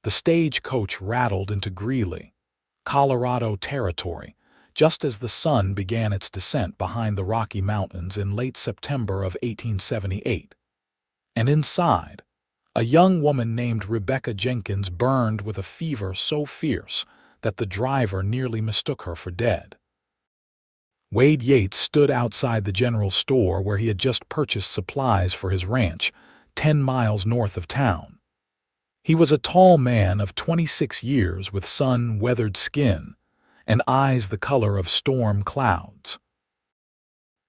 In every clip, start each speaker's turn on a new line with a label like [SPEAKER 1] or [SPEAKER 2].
[SPEAKER 1] The stagecoach rattled into Greeley, Colorado territory, just as the sun began its descent behind the Rocky Mountains in late September of 1878. And inside, a young woman named Rebecca Jenkins burned with a fever so fierce that the driver nearly mistook her for dead. Wade Yates stood outside the general store where he had just purchased supplies for his ranch, 10 miles north of town. He was a tall man of 26 years with sun-weathered skin and eyes the color of storm clouds.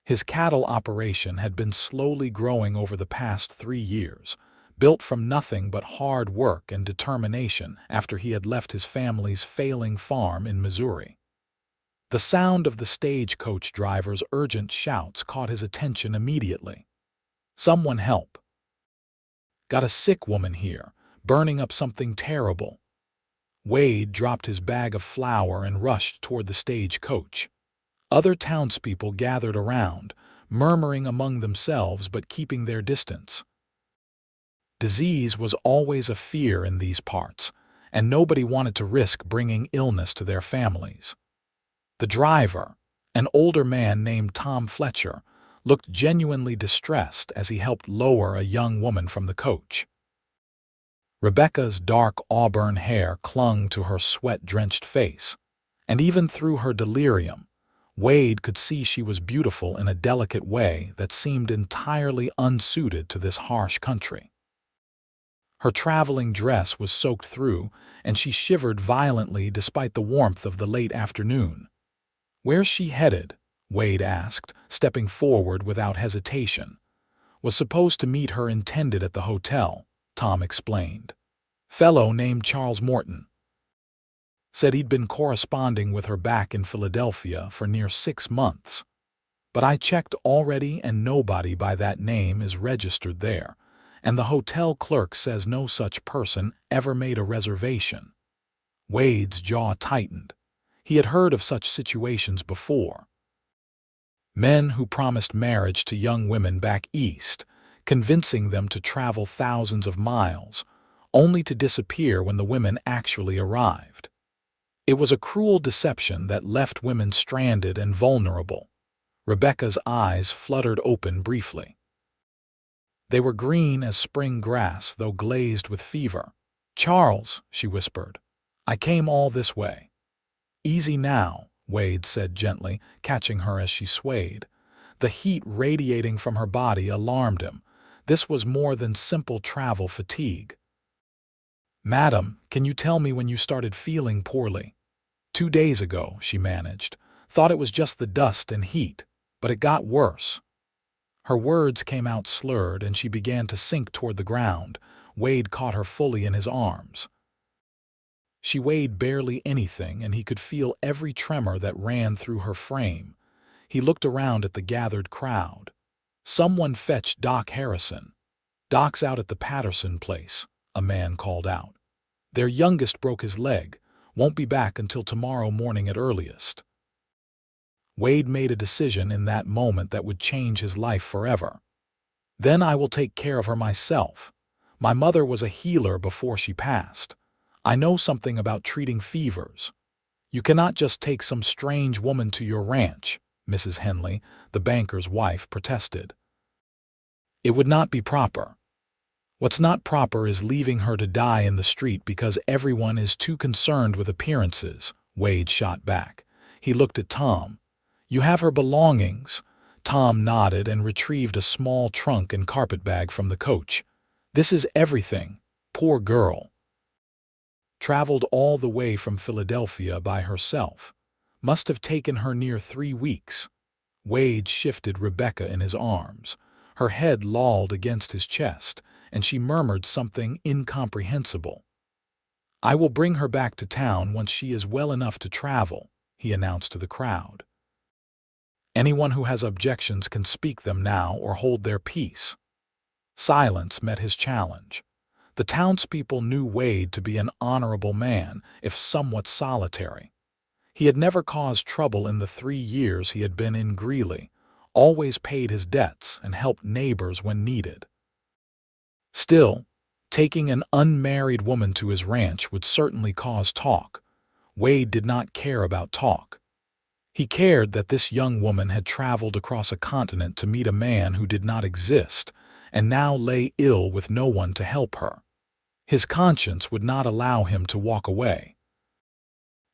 [SPEAKER 1] His cattle operation had been slowly growing over the past 3 years, built from nothing but hard work and determination after he had left his family's failing farm in Missouri. The sound of the stagecoach driver's urgent shouts caught his attention immediately. "Someone help. Got a sick woman here, burning up something terrible." Wade dropped his bag of flour and rushed toward the stagecoach. Other townspeople gathered around, murmuring among themselves but keeping their distance. Disease was always a fear in these parts, and nobody wanted to risk bringing illness to their families. The driver, an older man named Tom Fletcher, looked genuinely distressed as he helped lower a young woman from the coach. Rebecca's dark auburn hair clung to her sweat-drenched face, and even through her delirium, Wade could see she was beautiful in a delicate way that seemed entirely unsuited to this harsh country. Her traveling dress was soaked through, and she shivered violently despite the warmth of the late afternoon. "Where's she headed?" Wade asked, stepping forward without hesitation. "Was supposed to meet her intended at the hotel," Tom explained. "Fellow named Charles Morton. Said he'd been corresponding with her back in Philadelphia for near 6 months. But I checked already and nobody by that name is registered there, and the hotel clerk says no such person ever made a reservation." Wade's jaw tightened. He had heard of such situations before. Men who promised marriage to young women back east, convincing them to travel thousands of miles, only to disappear when the women actually arrived. It was a cruel deception that left women stranded and vulnerable. Rebecca's eyes fluttered open briefly. They were green as spring grass, though glazed with fever. "Charles," she whispered, "I came all this way." "Easy now," Wade said gently, catching her as she swayed. The heat radiating from her body alarmed him. This was more than simple travel fatigue. "Madam, can you tell me when you started feeling poorly?" 2 days ago," she managed. "Thought it was just the dust and heat, but it got worse." Her words came out slurred, and she began to sink toward the ground. Wade caught her fully in his arms. She weighed barely anything, and he could feel every tremor that ran through her frame. He looked around at the gathered crowd. "Someone fetch Doc Harrison." "Doc's out at the Patterson place," a man called out. "Their youngest broke his leg. Won't be back until tomorrow morning at earliest." Wade made a decision in that moment that would change his life forever. "Then I will take care of her myself. My mother was a healer before she passed. I know something about treating fevers. You cannot just take some strange woman to your ranch," Mrs. Henley, the banker's wife, protested. "It would not be proper." "What's not proper is leaving her to die in the street because everyone is too concerned with appearances," Wade shot back. He looked at Tom. "You have her belongings." Tom nodded and retrieved a small trunk and carpetbag from the coach. "This is everything. Poor girl. Traveled all the way from Philadelphia by herself. Must have taken her near 3 weeks." Wade shifted Rebecca in his arms. Her head lolled against his chest, and she murmured something incomprehensible. "I will bring her back to town once she is well enough to travel," he announced to the crowd. "Anyone who has objections can speak them now or hold their peace." Silence met his challenge. The townspeople knew Wade to be an honorable man, if somewhat solitary. He had never caused trouble in the 3 years he had been in Greeley, always paid his debts and helped neighbors when needed. Still, Taking an unmarried woman to his ranch would certainly cause talk. Wade did not care about talk. He cared that this young woman had traveled across a continent to meet a man who did not exist, and now lay ill with no one to help her. His conscience would not allow him to walk away.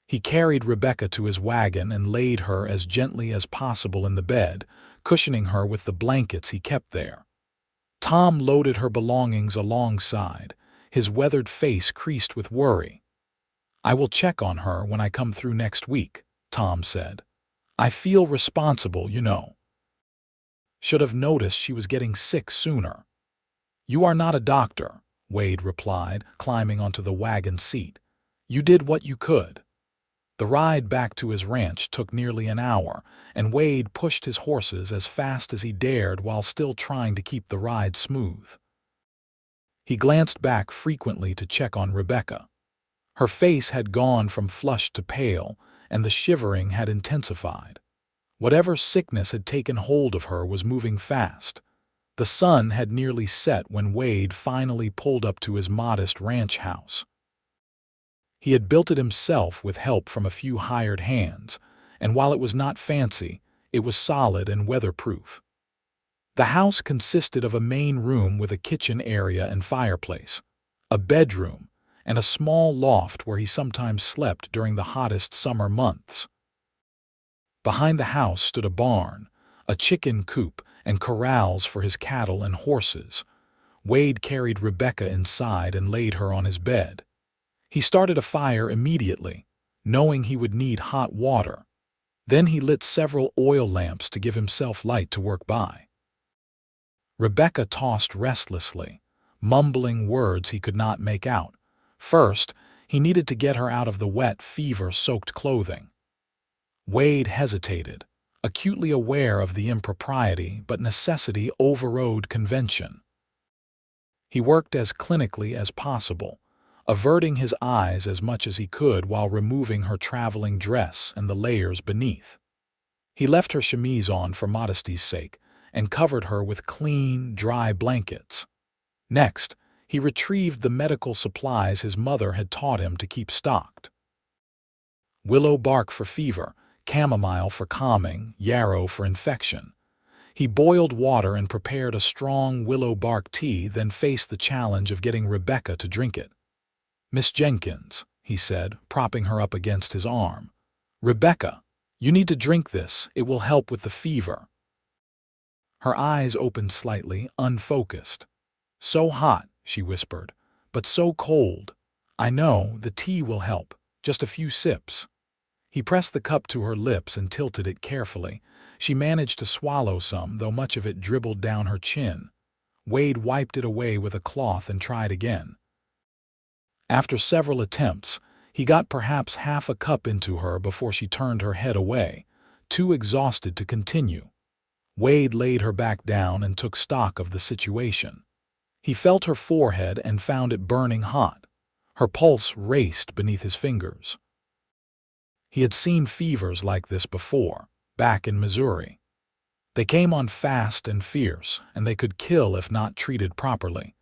[SPEAKER 1] He carried Rebecca to his wagon and laid her as gently as possible in the bed, cushioning her with the blankets he kept there. Tom loaded her belongings alongside, his weathered face creased with worry. "I will check on her when I come through next week," Tom said. "I feel responsible, you know. Should have noticed she was getting sick sooner." "You are not a doctor," Wade replied, climbing onto the wagon seat. "You did what you could." The ride back to his ranch took nearly an hour, and Wade pushed his horses as fast as he dared while still trying to keep the ride smooth. He glanced back frequently to check on Rebecca. Her face had gone from flushed to pale, and the shivering had intensified. Whatever sickness had taken hold of her was moving fast. The sun had nearly set when Wade finally pulled up to his modest ranch house. He had built it himself with help from a few hired hands, and while it was not fancy, it was solid and weatherproof. The house consisted of a main room with a kitchen area and fireplace, a bedroom, and a small loft where he sometimes slept during the hottest summer months. Behind the house stood a barn, a chicken coop, and corrals for his cattle and horses. Wade carried Rebecca inside and laid her on his bed. He started a fire immediately, knowing he would need hot water. Then he lit several oil lamps to give himself light to work by. Rebecca tossed restlessly, mumbling words he could not make out. First, he needed to get her out of the wet, fever-soaked clothing. Wade hesitated, acutely aware of the impropriety, but necessity overrode convention. He worked as clinically as possible, averting his eyes as much as he could while removing her traveling dress and the layers beneath. He left her chemise on for modesty's sake and covered her with clean, dry blankets. Next, he retrieved the medical supplies his mother had taught him to keep stocked. Willow bark for fever, chamomile for calming, yarrow for infection. He boiled water and prepared a strong willow bark tea, then faced the challenge of getting Rebecca to drink it. "Miss Jenkins," he said, propping her up against his arm. "Rebecca, you need to drink this. It will help with the fever." Her eyes opened slightly, unfocused. "So hot," she whispered, "but so cold. I know, the tea will help. Just a few sips." He pressed the cup to her lips and tilted it carefully. She managed to swallow some, though much of it dribbled down her chin. Wade wiped it away with a cloth and tried again. After several attempts, he got perhaps half a cup into her before she turned her head away, too exhausted to continue. Wade laid her back down and took stock of the situation. He felt her forehead and found it burning hot. Her pulse raced beneath his fingers. He had seen fevers like this before, back in Missouri. They came on fast and fierce, and they could kill if not treated properly.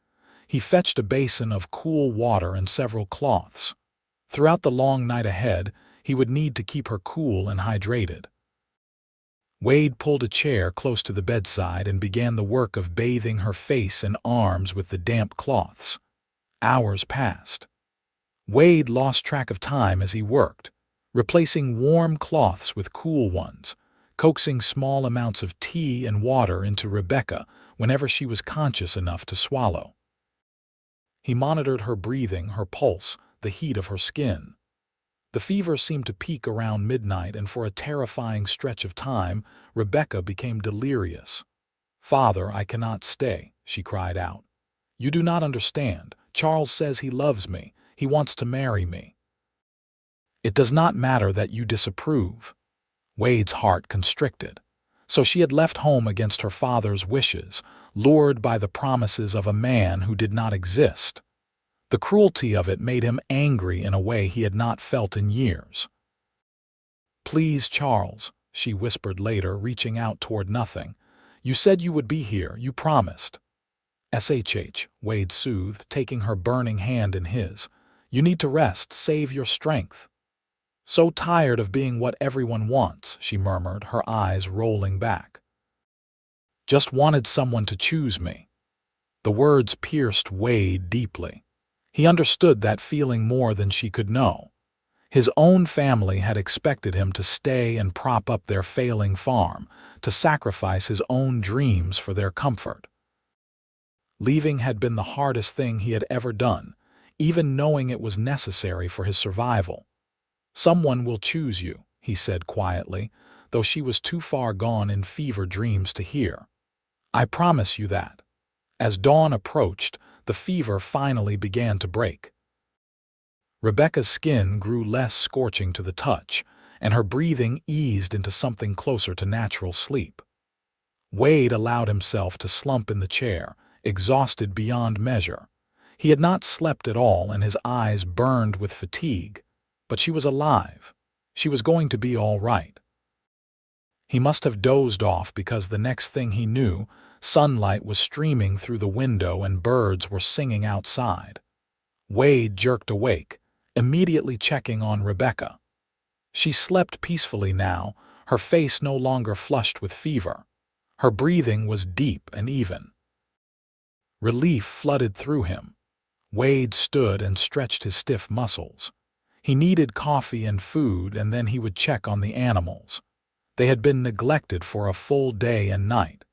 [SPEAKER 1] He fetched a basin of cool water and several cloths. Throughout the long night ahead, he would need to keep her cool and hydrated. Wade pulled a chair close to the bedside and began the work of bathing her face and arms with the damp cloths. Hours passed. Wade lost track of time as he worked, replacing warm cloths with cool ones, coaxing small amounts of tea and water into Rebecca whenever she was conscious enough to swallow. He monitored her breathing, her pulse, the heat of her skin. The fever seemed to peak around midnight, and for a terrifying stretch of time, Rebecca became delirious. "Father, I cannot stay," she cried out. "You do not understand. Charles says he loves me. He wants to marry me." "It does not matter that you disapprove." Wade's heart constricted. So she had left home against her father's wishes, lured by the promises of a man who did not exist. The cruelty of it made him angry in a way he had not felt in years. "Please, Charles," she whispered later, reaching out toward nothing. "You said you would be here. You promised." "SHH," Wade soothed, taking her burning hand in his. "You need to rest, save your strength." "So tired of being what everyone wants," she murmured, her eyes rolling back. "Just wanted someone to choose me." The words pierced Wade deeply. He understood that feeling more than she could know. His own family had expected him to stay and prop up their failing farm, to sacrifice his own dreams for their comfort. Leaving had been the hardest thing he had ever done, even knowing it was necessary for his survival. "Someone will choose you," he said quietly, though she was too far gone in fever dreams to hear. "I promise you that." As dawn approached, the fever finally began to break. Rebecca's skin grew less scorching to the touch, and her breathing eased into something closer to natural sleep. Wade allowed himself to slump in the chair, exhausted beyond measure. He had not slept at all, and his eyes burned with fatigue. But she was alive. She was going to be all right. He must have dozed off because the next thing he knew, sunlight was streaming through the window and birds were singing outside. Wade jerked awake, immediately checking on Rebecca. She slept peacefully now, her face no longer flushed with fever. Her breathing was deep and even. Relief flooded through him. Wade stood and stretched his stiff muscles. He needed coffee and food, and then he would check on the animals. They had been neglected for a full day and night.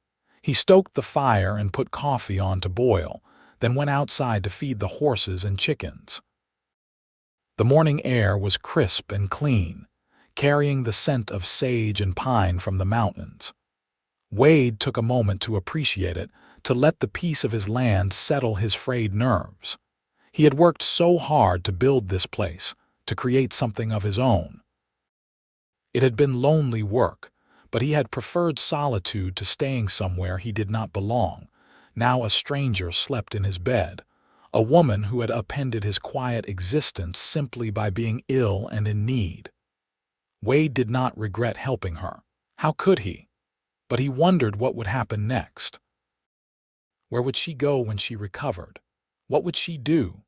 [SPEAKER 1] He stoked the fire and put coffee on to boil, then went outside to feed the horses and chickens. The morning air was crisp and clean, carrying the scent of sage and pine from the mountains. Wade took a moment to appreciate it, to let the peace of his land settle his frayed nerves. He had worked so hard to build this place, to create something of his own. It had been lonely work, but he had preferred solitude to staying somewhere he did not belong. Now a stranger slept in his bed, a woman who had upended his quiet existence simply by being ill and in need. Wade did not regret helping her. How could he? But he wondered what would happen next. Where would she go when she recovered? What would she do?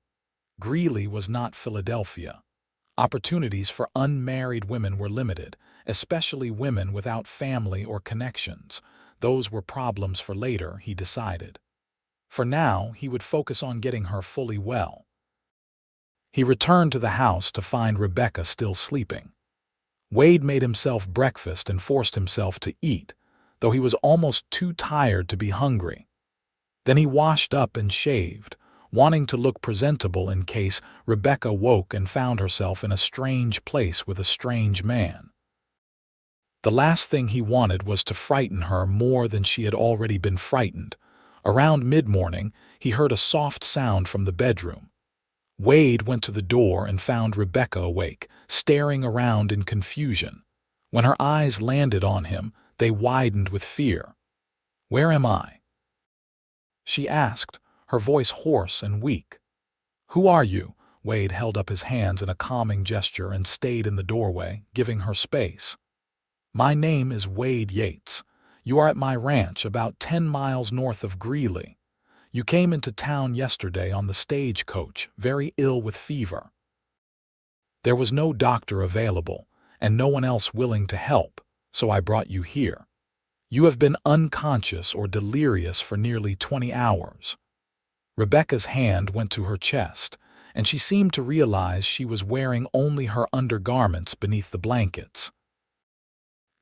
[SPEAKER 1] Greeley was not Philadelphia. Opportunities for unmarried women were limited, especially women without family or connections. Those were problems for later, he decided. For now, he would focus on getting her fully well. He returned to the house to find Rebecca still sleeping. Wade made himself breakfast and forced himself to eat, though he was almost too tired to be hungry. Then he washed up and shaved, wanting to look presentable in case Rebecca woke and found herself in a strange place with a strange man. The last thing he wanted was to frighten her more than she had already been frightened. Around mid-morning, he heard a soft sound from the bedroom. Wade went to the door and found Rebecca awake, staring around in confusion. When her eyes landed on him, they widened with fear. "Where am I?" she asked, her voice hoarse and weak. "Who are you?" Wade held up his hands in a calming gesture and stayed in the doorway, giving her space. "My name is Wade Yates. You are at my ranch about 10 miles north of Greeley. You came into town yesterday on the stagecoach, very ill with fever. There was no doctor available, and no one else willing to help, so I brought you here. You have been unconscious or delirious for nearly 20 hours. Rebecca's hand went to her chest, and she seemed to realize she was wearing only her undergarments beneath the blankets.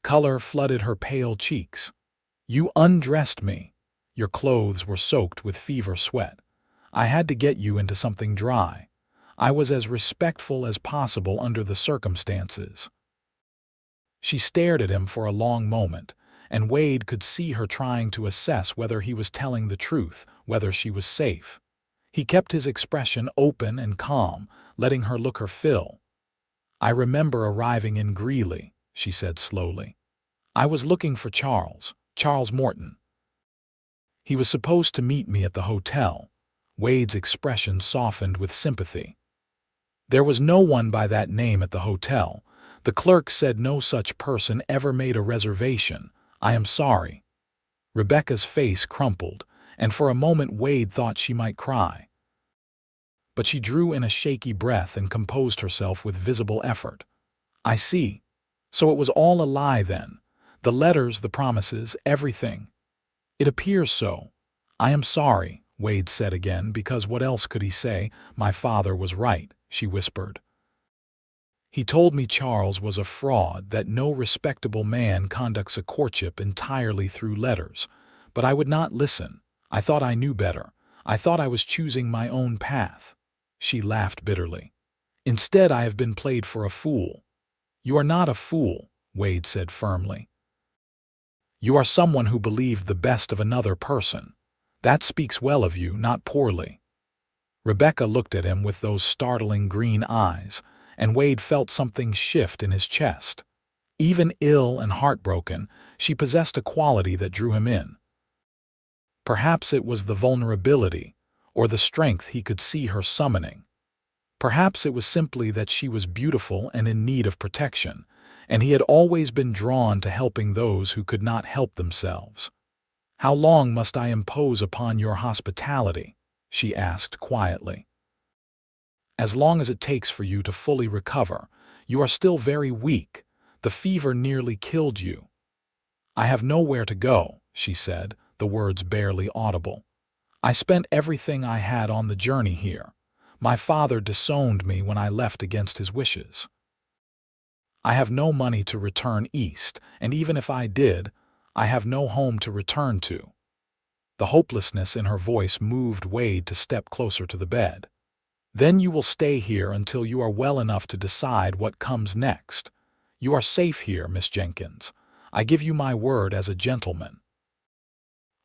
[SPEAKER 1] Color flooded her pale cheeks. "You undressed me. Your clothes were soaked with fever sweat. I had to get you into something dry. I was as respectful as possible under the circumstances." She stared at him for a long moment, and Wade could see her trying to assess whether he was telling the truth, whether she was safe. He kept his expression open and calm, letting her look her fill. "I remember arriving in Greeley," she said slowly. "I was looking for Charles Morton. He was supposed to meet me at the hotel." Wade's expression softened with sympathy. "There was no one by that name at the hotel. The clerk said no such person ever made a reservation. I am sorry." Rebecca's face crumpled, and for a moment Wade thought she might cry. But she drew in a shaky breath and composed herself with visible effort. "I see. So it was all a lie then. The letters, the promises, everything." "It appears so. I am sorry," Wade said again, because what else could he say? "My father was right," she whispered. "He told me Charles was a fraud, that no respectable man conducts a courtship entirely through letters. But I would not listen. I thought I knew better. I thought I was choosing my own path." She laughed bitterly. "Instead, I have been played for a fool." "You are not a fool," Wade said firmly. "You are someone who believed the best of another person. That speaks well of you, not poorly." Rebecca looked at him with those startling green eyes, and Wade felt something shift in his chest. Even ill and heartbroken, she possessed a quality that drew him in. Perhaps it was the vulnerability, or the strength he could see her summoning. Perhaps it was simply that she was beautiful and in need of protection, and he had always been drawn to helping those who could not help themselves. "How long must I impose upon your hospitality?" she asked quietly. "As long as it takes for you to fully recover. You are still very weak. The fever nearly killed you." "I have nowhere to go," she said, the words barely audible. "I spent everything I had on the journey here. My father disowned me when I left against his wishes. I have no money to return east, and even if I did, I have no home to return to." The hopelessness in her voice moved Wade to step closer to the bed. "Then you will stay here until you are well enough to decide what comes next. You are safe here, Miss Jenkins. I give you my word as a gentleman."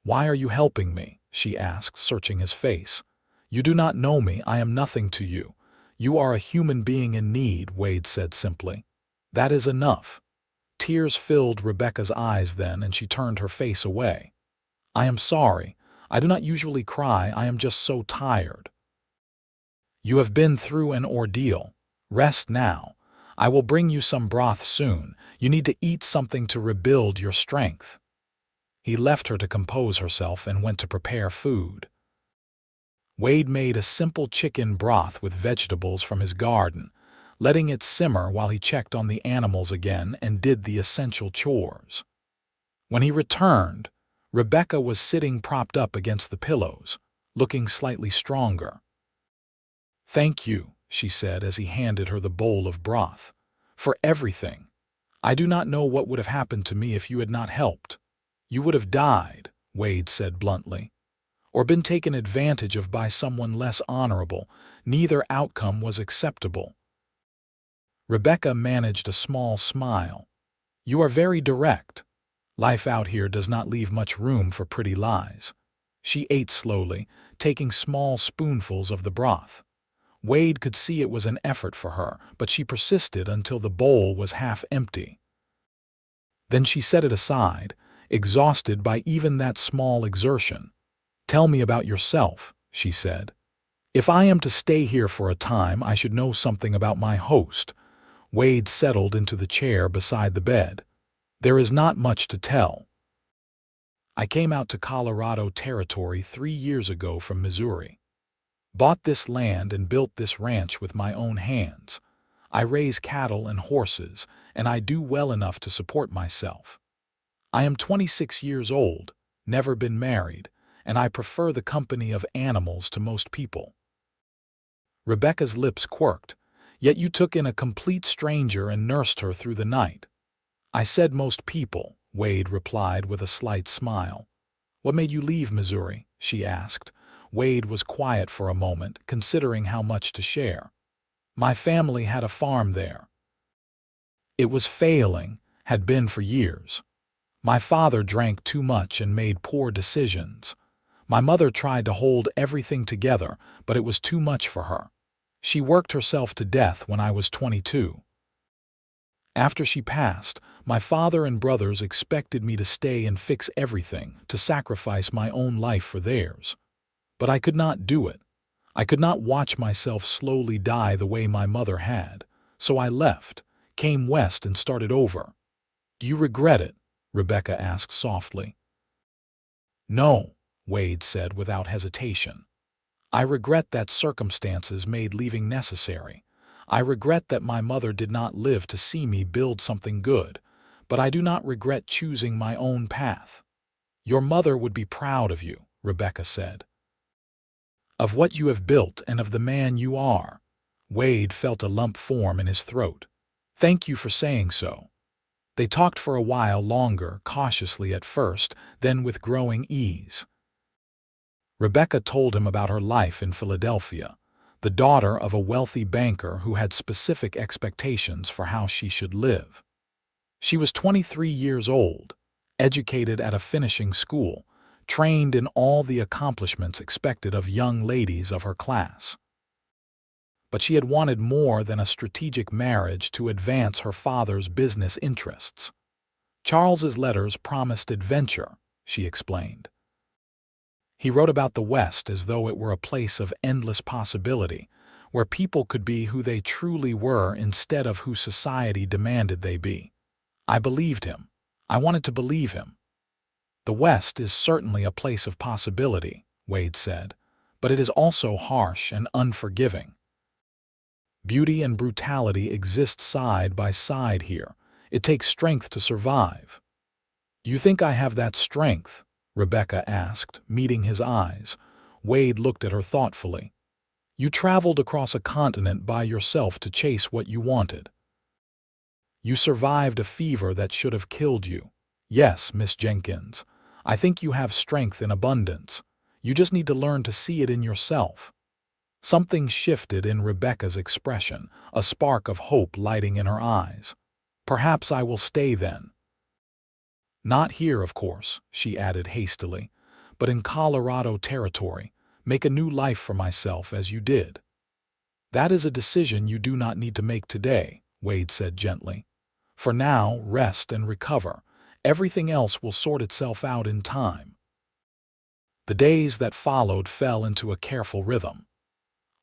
[SPEAKER 1] "Why are you helping me?" she asked, searching his face. "You do not know me. I am nothing to you. You are a human being in need," Wade said simply. "That is enough." Tears filled Rebecca's eyes then, and she turned her face away. "I am sorry. I do not usually cry. I am just so tired." "You have been through an ordeal. Rest now. I will bring you some broth soon. You need to eat something to rebuild your strength." He left her to compose herself and went to prepare food. Wade made a simple chicken broth with vegetables from his garden, letting it simmer while he checked on the animals again and did the essential chores. When he returned, Rebecca was sitting propped up against the pillows, looking slightly stronger. "Thank you," she said as he handed her the bowl of broth, "for everything. I do not know what would have happened to me if you had not helped." "You would have died," Wade said bluntly, "or been taken advantage of by someone less honorable. Neither outcome was acceptable." Rebecca managed a small smile. "You are very direct. Life out here does not leave much room for pretty lies." She ate slowly, taking small spoonfuls of the broth. Wade could see it was an effort for her, but she persisted until the bowl was half empty. Then she set it aside, exhausted by even that small exertion. "Tell me about yourself," she said. "If I am to stay here for a time, I should know something about my host." Wade settled into the chair beside the bed. "There is not much to tell. I came out to Colorado Territory 3 years ago from Missouri. Bought this land and built this ranch with my own hands. I raise cattle and horses, and I do well enough to support myself. I am 26 years old, never been married, and I prefer the company of animals to most people." Rebecca's lips quirked. "Yet you took in a complete stranger and nursed her through the night." "I said most people," Wade replied with a slight smile. "What made you leave Missouri?" she asked. Wade was quiet for a moment, considering how much to share. "My family had a farm there. It was failing, had been for years. My father drank too much and made poor decisions. My mother tried to hold everything together, but it was too much for her. She worked herself to death when I was 22. After she passed, my father and brothers expected me to stay and fix everything, to sacrifice my own life for theirs. But I could not do it. I could not watch myself slowly die the way my mother had. So I left, came west and started over." "Do you regret it?" Rebecca asked softly. "No," Wade said without hesitation. I regret that circumstances made leaving necessary. I regret that my mother did not live to see me build something good, but I do not regret choosing my own path. Your mother would be proud of you, Rebecca said. Of what you have built and of the man you are. Wade felt a lump form in his throat. Thank you for saying so. They talked for a while longer, cautiously at first, then with growing ease. Rebecca told him about her life in Philadelphia, the daughter of a wealthy banker who had specific expectations for how she should live. She was 23 years old, educated at a finishing school, trained in all the accomplishments expected of young ladies of her class. But she had wanted more than a strategic marriage to advance her father's business interests. Charles's letters promised adventure, she explained. He wrote about the West as though it were a place of endless possibility, where people could be who they truly were instead of who society demanded they be. I believed him. I wanted to believe him. The West is certainly a place of possibility, Wade said, but it is also harsh and unforgiving. Beauty and brutality exist side by side here. It takes strength to survive. You think I have that strength? Rebecca asked, meeting his eyes. Wade looked at her thoughtfully. You traveled across a continent by yourself to chase what you wanted. You survived a fever that should have killed you. Yes, Miss Jenkins, I think you have strength in abundance. You just need to learn to see it in yourself. Something shifted in Rebecca's expression, a spark of hope lighting in her eyes. Perhaps I will stay then. Not here, of course, she added hastily, but in Colorado territory, make a new life for myself as you did. That is a decision you do not need to make today, Wade said gently. For now, rest and recover. Everything else will sort itself out in time. The days that followed fell into a careful rhythm.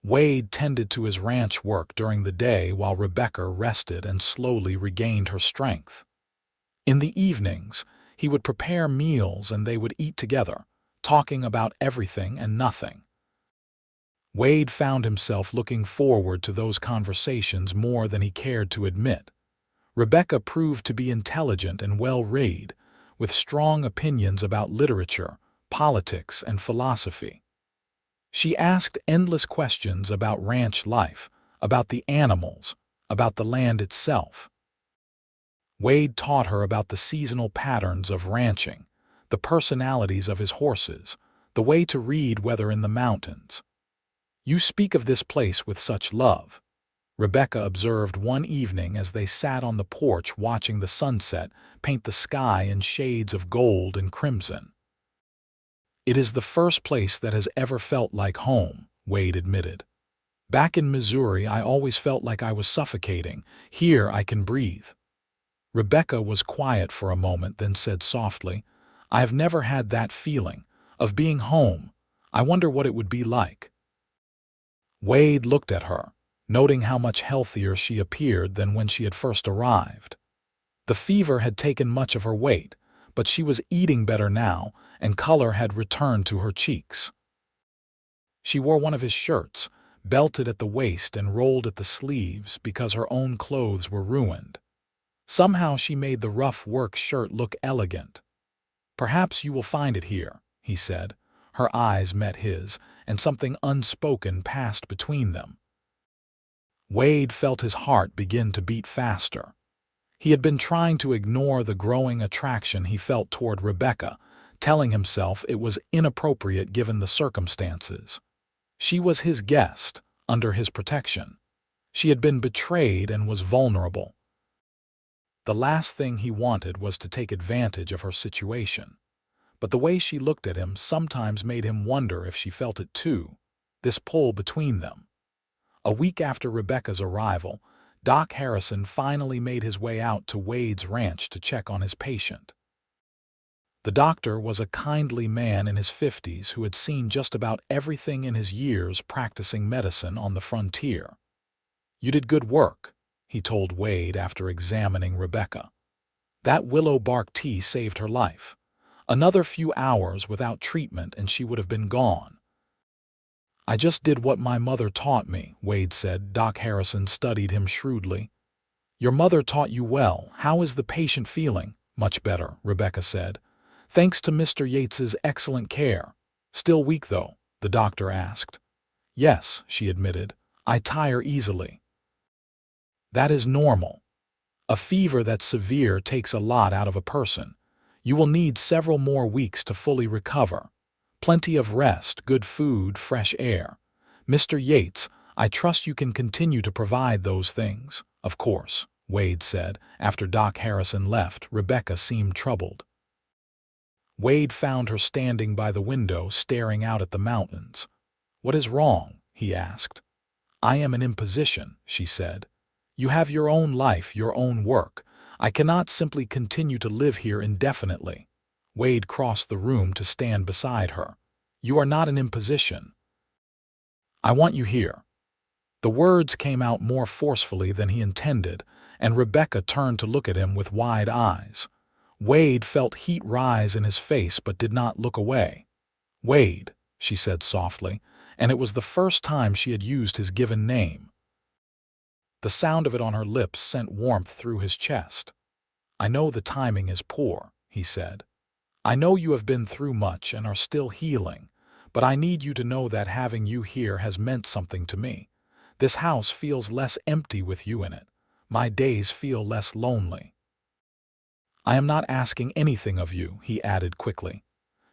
[SPEAKER 1] Wade tended to his ranch work during the day while Rebecca rested and slowly regained her strength. In the evenings, he would prepare meals and they would eat together, talking about everything and nothing. Wade found himself looking forward to those conversations more than he cared to admit. Rebecca proved to be intelligent and well-read, with strong opinions about literature, politics, and philosophy. She asked endless questions about ranch life, about the animals, about the land itself. Wade taught her about the seasonal patterns of ranching, the personalities of his horses, the way to read weather in the mountains. You speak of this place with such love, Rebecca observed one evening as they sat on the porch watching the sunset paint the sky in shades of gold and crimson. It is the first place that has ever felt like home, Wade admitted. Back in Missouri, I always felt like I was suffocating. Here I can breathe. Rebecca was quiet for a moment, then said softly, I have never had that feeling of being home. I wonder what it would be like. Wade looked at her, noting how much healthier she appeared than when she had first arrived. The fever had taken much of her weight, but she was eating better now, and color had returned to her cheeks. She wore one of his shirts, belted at the waist and rolled at the sleeves because her own clothes were ruined. Somehow she made the rough work shirt look elegant. Perhaps you will find it here, he said. Her eyes met his, and something unspoken passed between them. Wade felt his heart begin to beat faster. He had been trying to ignore the growing attraction he felt toward Rebecca, telling himself it was inappropriate given the circumstances. She was his guest, under his protection. She had been betrayed and was vulnerable. The last thing he wanted was to take advantage of her situation. But the way she looked at him sometimes made him wonder if she felt it too, this pull between them. A week after Rebecca's arrival, Doc Harrison finally made his way out to Wade's ranch to check on his patient. The doctor was a kindly man in his 50s who had seen just about everything in his years practicing medicine on the frontier. You did good work, he told Wade after examining Rebecca. That willow bark tea saved her life. Another few hours without treatment and she would have been gone. I just did what my mother taught me, Wade said. Doc Harrison studied him shrewdly. Your mother taught you well. How is the patient feeling? Much better, Rebecca said. Thanks to Mr. Yates's excellent care. Still weak, though? The doctor asked. Yes, she admitted. I tire easily. That is normal. A fever that's severe takes a lot out of a person. You will need several more weeks to fully recover. Plenty of rest, good food, fresh air. Mr. Yates, I trust you can continue to provide those things. Of course, Wade said. After Doc Harrison left, Rebecca seemed troubled. Wade found her standing by the window, staring out at the mountains. What is wrong? He asked. I am an imposition, she said. You have your own life, your own work. I cannot simply continue to live here indefinitely. Wade crossed the room to stand beside her. You are not an imposition. I want you here. The words came out more forcefully than he intended, and Rebecca turned to look at him with wide eyes. Wade felt heat rise in his face but did not look away. Wade, she said softly, and it was the first time she had used his given name. The sound of it on her lips sent warmth through his chest. I know the timing is poor, he said. I know you have been through much and are still healing, but I need you to know that having you here has meant something to me. This house feels less empty with you in it. My days feel less lonely. I am not asking anything of you, he added quickly.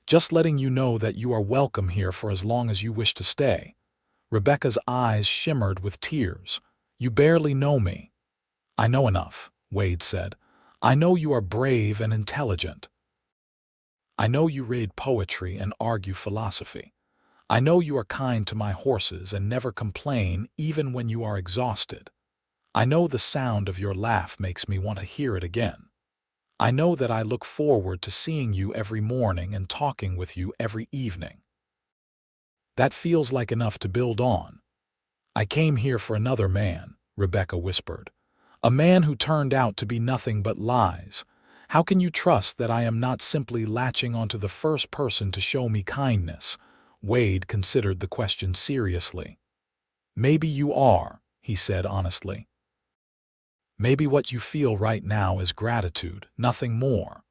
[SPEAKER 1] Just letting you know that you are welcome here for as long as you wish to stay. Rebecca's eyes shimmered with tears. You barely know me. I know enough, Wade said. I know you are brave and intelligent. I know you read poetry and argue philosophy. I know you are kind to my horses and never complain even when you are exhausted. I know the sound of your laugh makes me want to hear it again. I know that I look forward to seeing you every morning and talking with you every evening. That feels like enough to build on. I came here for another man, Rebecca whispered. A man who turned out to be nothing but lies. How can you trust that I am not simply latching onto the first person to show me kindness? Wade considered the question seriously. Maybe you are, he said honestly. Maybe what you feel right now is gratitude, nothing more.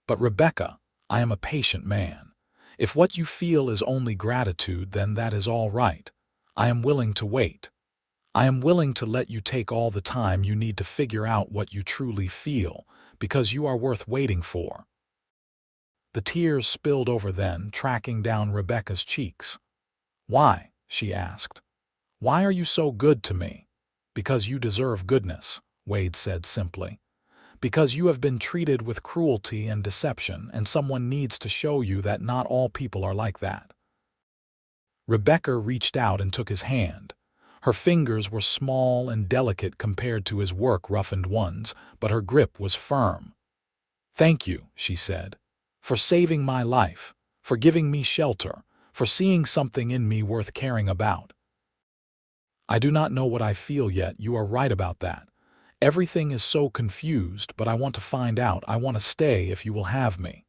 [SPEAKER 1] But Rebecca, I am a patient man. If what you feel is only gratitude, then that is all right. I am willing to wait. I am willing to let you take all the time you need to figure out what you truly feel, because you are worth waiting for. The tears spilled over then, tracking down Rebecca's cheeks. Why? She asked. Why are you so good to me? Because you deserve goodness, Wade said simply. Because you have been treated with cruelty and deception, and someone needs to show you that not all people are like that. Rebecca reached out and took his hand. Her fingers were small and delicate compared to his work-roughened ones, but her grip was firm. Thank you, she said, for saving my life, for giving me shelter, for seeing something in me worth caring about. I do not know what I feel yet, you are right about that. Everything is so confused, but I want to find out. I want to stay if you will have me.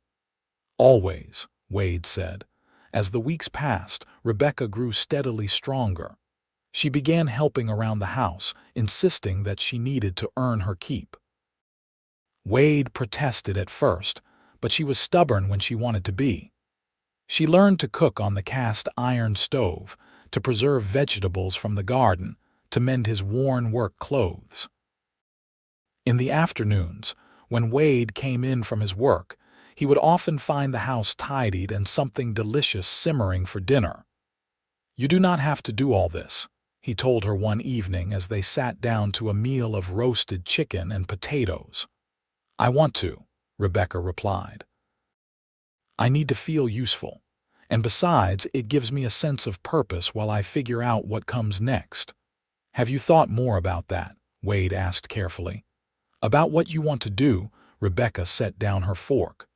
[SPEAKER 1] Always, Wade said. As the weeks passed, Rebecca grew steadily stronger. She began helping around the house, insisting that she needed to earn her keep. Wade protested at first, but she was stubborn when she wanted to be. She learned to cook on the cast iron stove, to preserve vegetables from the garden, to mend his worn work clothes. In the afternoons, when Wade came in from his work, he would often find the house tidied and something delicious simmering for dinner. You do not have to do all this, he told her one evening as they sat down to a meal of roasted chicken and potatoes. I want to, Rebecca replied. I need to feel useful, and besides, it gives me a sense of purpose while I figure out what comes next. Have you thought more about that? Wade asked carefully. About what you want to do, Rebecca set down her fork.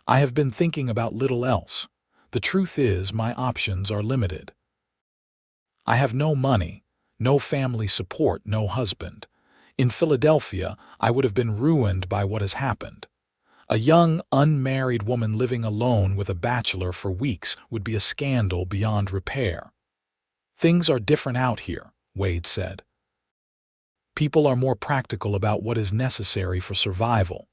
[SPEAKER 1] I have been thinking about little else. The truth is, my options are limited. I have no money, no family support, no husband. In Philadelphia, I would have been ruined by what has happened. A young, unmarried woman living alone with a bachelor for weeks would be a scandal beyond repair. Things are different out here, Wade said. People are more practical about what is necessary for survival.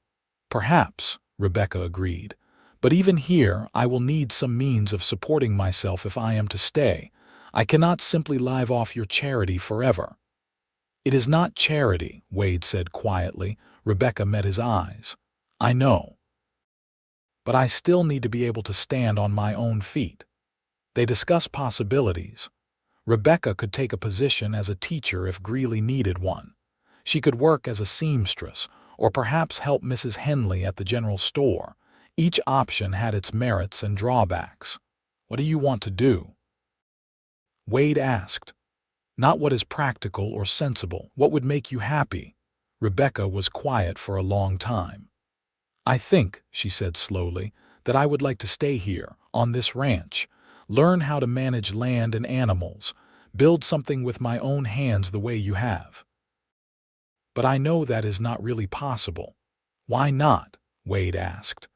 [SPEAKER 1] Perhaps, Rebecca agreed. But even here, I will need some means of supporting myself if I am to stay. I cannot simply live off your charity forever. It is not charity, Wade said quietly. Rebecca met his eyes. I know. But I still need to be able to stand on my own feet. They discussed possibilities. Rebecca could take a position as a teacher if Greeley needed one. She could work as a seamstress, or perhaps help Mrs. Henley at the general store. Each option had its merits and drawbacks. What do you want to do? Wade asked. Not what is practical or sensible. What would make you happy? Rebecca was quiet for a long time. I think, she said slowly, that I would like to stay here, on this ranch, learn how to manage land and animals, build something with my own hands the way you have. But I know that is not really possible. Why not? Wade asked.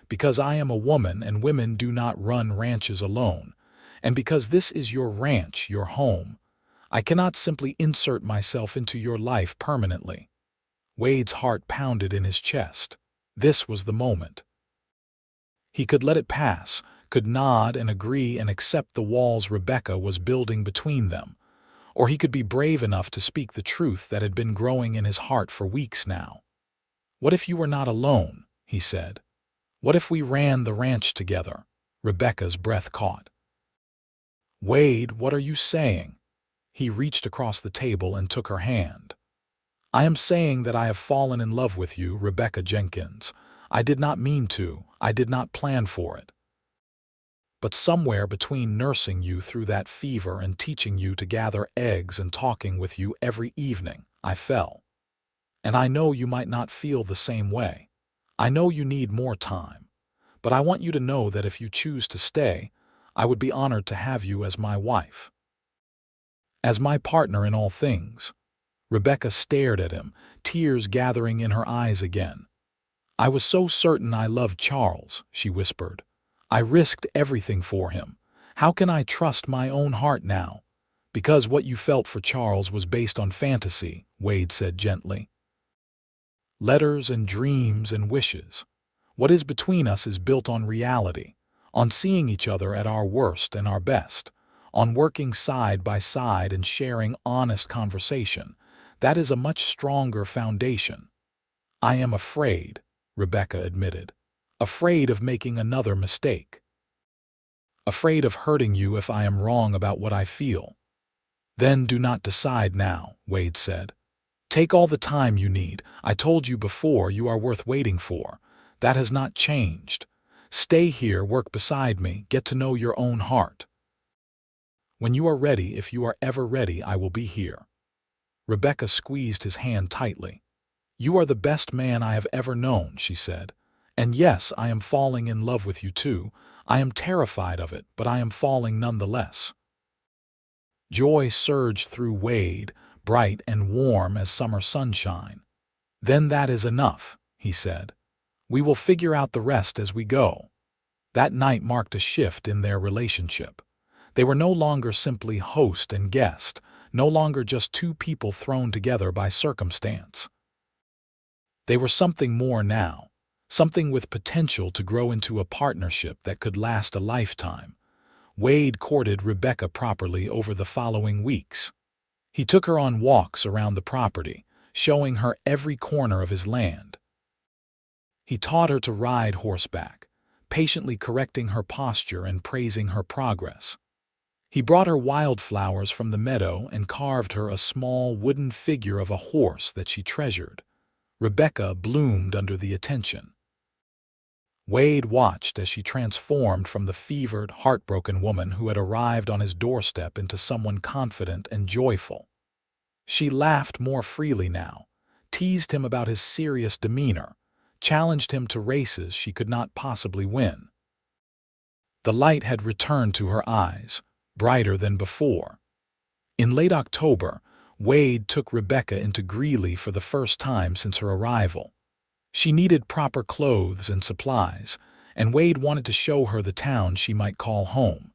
[SPEAKER 1] Because I am a woman and women do not run ranches alone, and because this is your ranch, your home. I cannot simply insert myself into your life permanently. Wade's heart pounded in his chest. This was the moment. He could let it pass, could nod and agree and accept the walls Rebecca was building between them, or he could be brave enough to speak the truth that had been growing in his heart for weeks now. What if you were not alone? He said. What if we ran the ranch together? Rebecca's breath caught. Wade, what are you saying? He reached across the table and took her hand. I am saying that I have fallen in love with you, Rebecca Jenkins. I did not mean to. I did not plan for it. But somewhere between nursing you through that fever and teaching you to gather eggs and talking with you every evening, I fell. And I know you might not feel the same way. I know you need more time. But I want you to know that if you choose to stay, I would be honored to have you as my wife. As my partner in all things. Rebecca stared at him, tears gathering in her eyes again. I was so certain I loved Charles, she whispered. I risked everything for him. How can I trust my own heart now? Because what you felt for Charles was based on fantasy, Wade said gently. Letters and dreams and wishes. What is between us is built on reality, on seeing each other at our worst and our best, on working side by side and sharing honest conversation. That is a much stronger foundation. I am afraid, Rebecca admitted. Afraid of making another mistake. Afraid of hurting you if I am wrong about what I feel. Then do not decide now, Wade said. Take all the time you need. I told you before you are worth waiting for. That has not changed. Stay here, work beside me, get to know your own heart. When you are ready, if you are ever ready, I will be here. Rebecca squeezed his hand tightly. You are the best man I have ever known, she said. And yes, I am falling in love with you too. I am terrified of it, but I am falling nonetheless. Joy surged through Wade, bright and warm as summer sunshine. Then that is enough, he said. We will figure out the rest as we go. That night marked a shift in their relationship. They were no longer simply host and guest, no longer just two people thrown together by circumstance. They were something more now, something with potential to grow into a partnership that could last a lifetime. Wade courted Rebecca properly over the following weeks. He took her on walks around the property, showing her every corner of his land. He taught her to ride horseback, patiently correcting her posture and praising her progress. He brought her wildflowers from the meadow and carved her a small wooden figure of a horse that she treasured. Rebecca bloomed under the attention. Wade watched as she transformed from the fevered, heartbroken woman who had arrived on his doorstep into someone confident and joyful. She laughed more freely now, teased him about his serious demeanor, challenged him to races she could not possibly win. The light had returned to her eyes, brighter than before. In late October, Wade took Rebecca into Greeley for the first time since her arrival. She needed proper clothes and supplies, and Wade wanted to show her the town she might call home.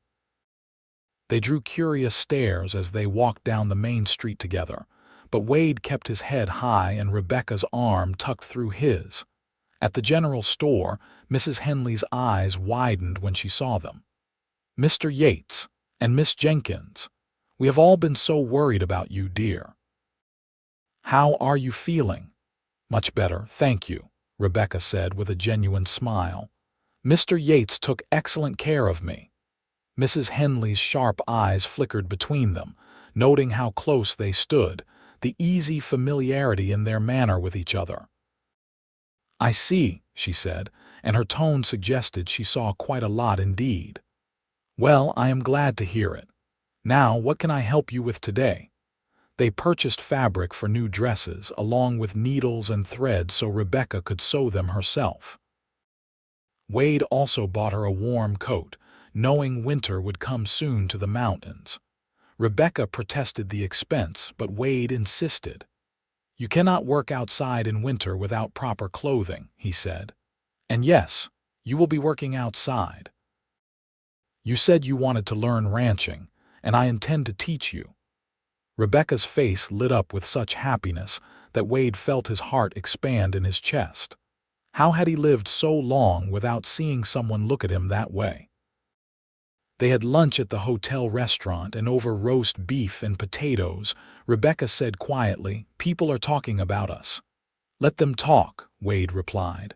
[SPEAKER 1] They drew curious stares as they walked down the main street together, but Wade kept his head high and Rebecca's arm tucked through his. At the general store, Mrs. Henley's eyes widened when she saw them. "Mr. Yates and Miss Jenkins, we have all been so worried about you, dear. How are you feeling?" "Much better, thank you," Rebecca said with a genuine smile. "Mr. Yates took excellent care of me." Mrs. Henley's sharp eyes flickered between them, noting how close they stood, the easy familiarity in their manner with each other. "I see," she said, and her tone suggested she saw quite a lot indeed. "Well, I am glad to hear it. Now, what can I help you with today?" They purchased fabric for new dresses, along with needles and thread so Rebecca could sew them herself. Wade also bought her a warm coat, knowing winter would come soon to the mountains. Rebecca protested the expense, but Wade insisted. "You cannot work outside in winter without proper clothing," he said. "And yes, you will be working outside. You said you wanted to learn ranching, and I intend to teach you." Rebecca's face lit up with such happiness that Wade felt his heart expand in his chest. How had he lived so long without seeing someone look at him that way? They had lunch at the hotel restaurant, and over roast beef and potatoes, Rebecca said quietly, "People are talking about us." "Let them talk," Wade replied.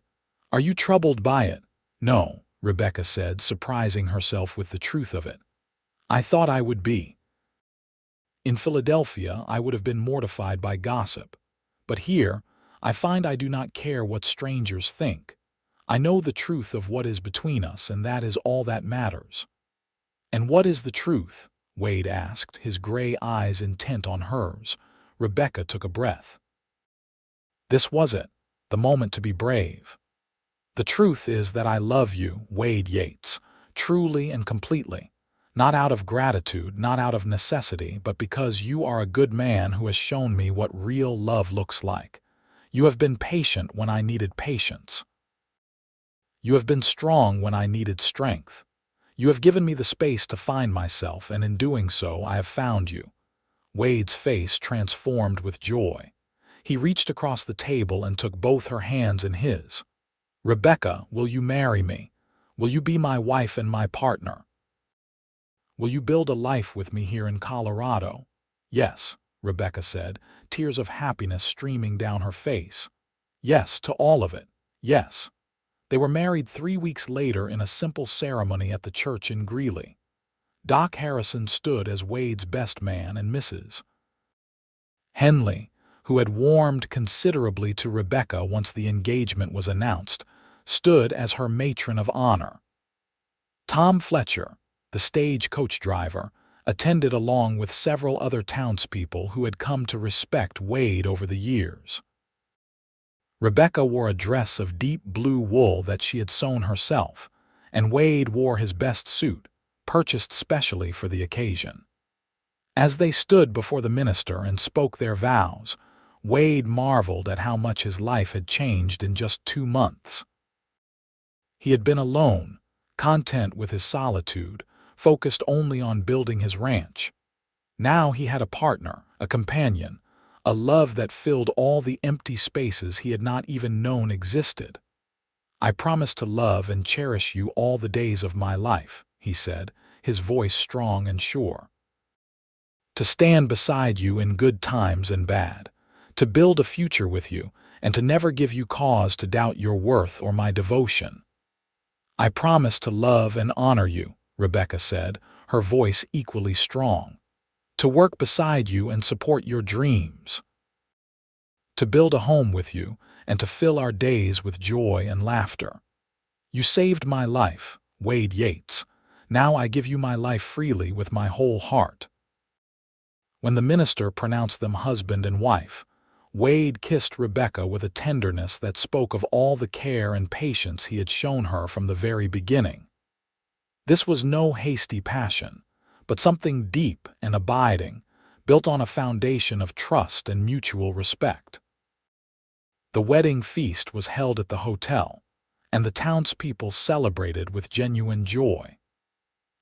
[SPEAKER 1] "Are you troubled by it?" "No," Rebecca said, surprising herself with the truth of it. "I thought I would be. In Philadelphia, I would have been mortified by gossip. But here, I find I do not care what strangers think. I know the truth of what is between us, and that is all that matters." "And what is the truth?" Wade asked, his gray eyes intent on hers. Rebecca took a breath. This was it, the moment to be brave. "The truth is that I love you, Wade Yates, truly and completely. Not out of gratitude, not out of necessity, but because you are a good man who has shown me what real love looks like. You have been patient when I needed patience. You have been strong when I needed strength. You have given me the space to find myself, and in doing so, I have found you." Wade's face transformed with joy. He reached across the table and took both her hands in his. "Rebecca, will you marry me? Will you be my wife and my partner? Will you build a life with me here in Colorado?" "Yes," Rebecca said, tears of happiness streaming down her face. "Yes, to all of it. Yes." They were married 3 weeks later in a simple ceremony at the church in Greeley. Doc Harrison stood as Wade's best man, and Mrs. Henley, who had warmed considerably to Rebecca once the engagement was announced, stood as her matron of honor. Tom Fletcher, the stage coach driver, attended along with several other townspeople who had come to respect Wade over the years. Rebecca wore a dress of deep blue wool that she had sewn herself, and Wade wore his best suit, purchased specially for the occasion. As they stood before the minister and spoke their vows, Wade marveled at how much his life had changed in just 2 months. He had been alone, content with his solitude, focused only on building his ranch. Now he had a partner, a companion, a love that filled all the empty spaces he had not even known existed. "I promise to love and cherish you all the days of my life," he said, his voice strong and sure. "To stand beside you in good times and bad, to build a future with you, and to never give you cause to doubt your worth or my devotion." "I promise to love and honor you," Rebecca said, her voice equally strong. "To work beside you and support your dreams. To build a home with you and to fill our days with joy and laughter. You saved my life, Wade Yates. Now I give you my life freely with my whole heart." When the minister pronounced them husband and wife, Wade kissed Rebecca with a tenderness that spoke of all the care and patience he had shown her from the very beginning. This was no hasty passion, but something deep and abiding, built on a foundation of trust and mutual respect. The wedding feast was held at the hotel, and the townspeople celebrated with genuine joy.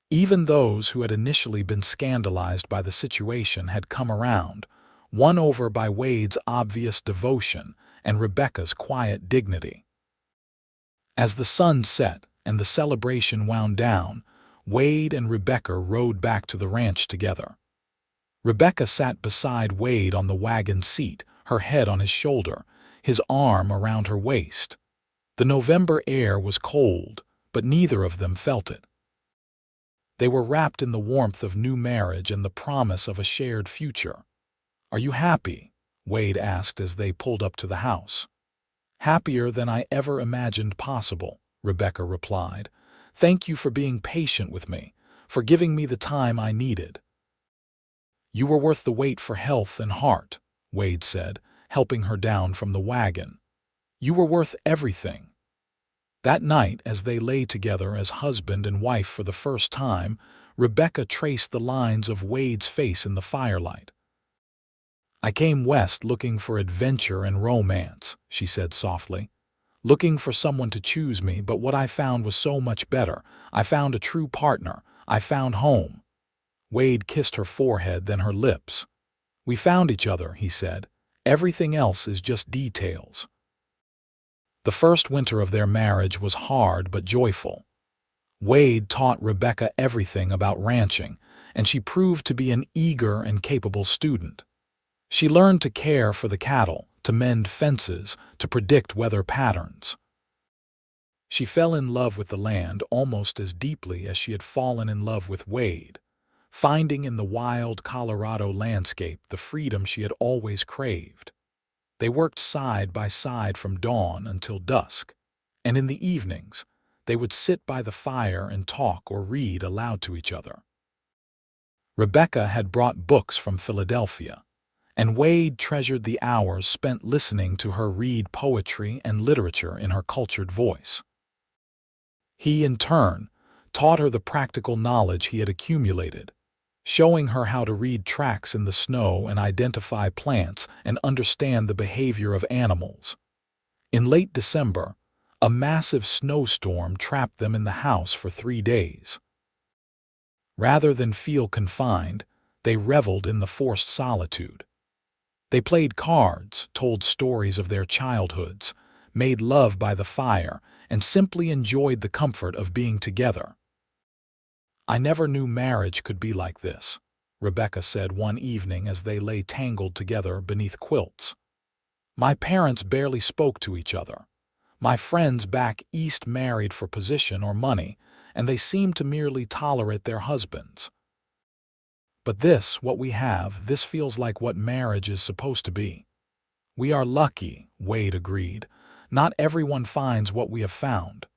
[SPEAKER 1] Even those who had initially been scandalized by the situation had come around, won over by Wade's obvious devotion and Rebecca's quiet dignity. As the sun set and the celebration wound down, Wade and Rebecca rode back to the ranch together. Rebecca sat beside Wade on the wagon seat, her head on his shoulder, his arm around her waist. The November air was cold, but neither of them felt it. They were wrapped in the warmth of new marriage and the promise of a shared future. "Are you happy?" Wade asked as they pulled up to the house. "Happier than I ever imagined possible," Rebecca replied. "Thank you for being patient with me, for giving me the time I needed." "You were worth the wait for health and heart," Wade said, helping her down from the wagon. "You were worth everything." That night, as they lay together as husband and wife for the first time, Rebecca traced the lines of Wade's face in the firelight. "I came west looking for adventure and romance," she said softly. "Looking for someone to choose me, but what I found was so much better. I found a true partner. I found home." Wade kissed her forehead, then her lips. "We found each other," he said. "Everything else is just details." The first winter of their marriage was hard but joyful. Wade taught Rebecca everything about ranching, and she proved to be an eager and capable student. She learned to care for the cattle, to mend fences, to predict weather patterns. She fell in love with the land almost as deeply as she had fallen in love with Wade, finding in the wild Colorado landscape the freedom she had always craved. They worked side by side from dawn until dusk, and in the evenings, they would sit by the fire and talk or read aloud to each other. Rebecca had brought books from Philadelphia, and Wade treasured the hours spent listening to her read poetry and literature in her cultured voice. He, in turn, taught her the practical knowledge he had accumulated, showing her how to read tracks in the snow and identify plants and understand the behavior of animals. In late December, a massive snowstorm trapped them in the house for 3 days. Rather than feel confined, they reveled in the forced solitude. They played cards, told stories of their childhoods, made love by the fire, and simply enjoyed the comfort of being together. "I never knew marriage could be like this," Rebecca said one evening as they lay tangled together beneath quilts. "My parents barely spoke to each other. My friends back east married for position or money, and they seemed to merely tolerate their husbands. But this, what we have, this feels like what marriage is supposed to be." "We are lucky," Wade agreed. "Not everyone finds what we have found."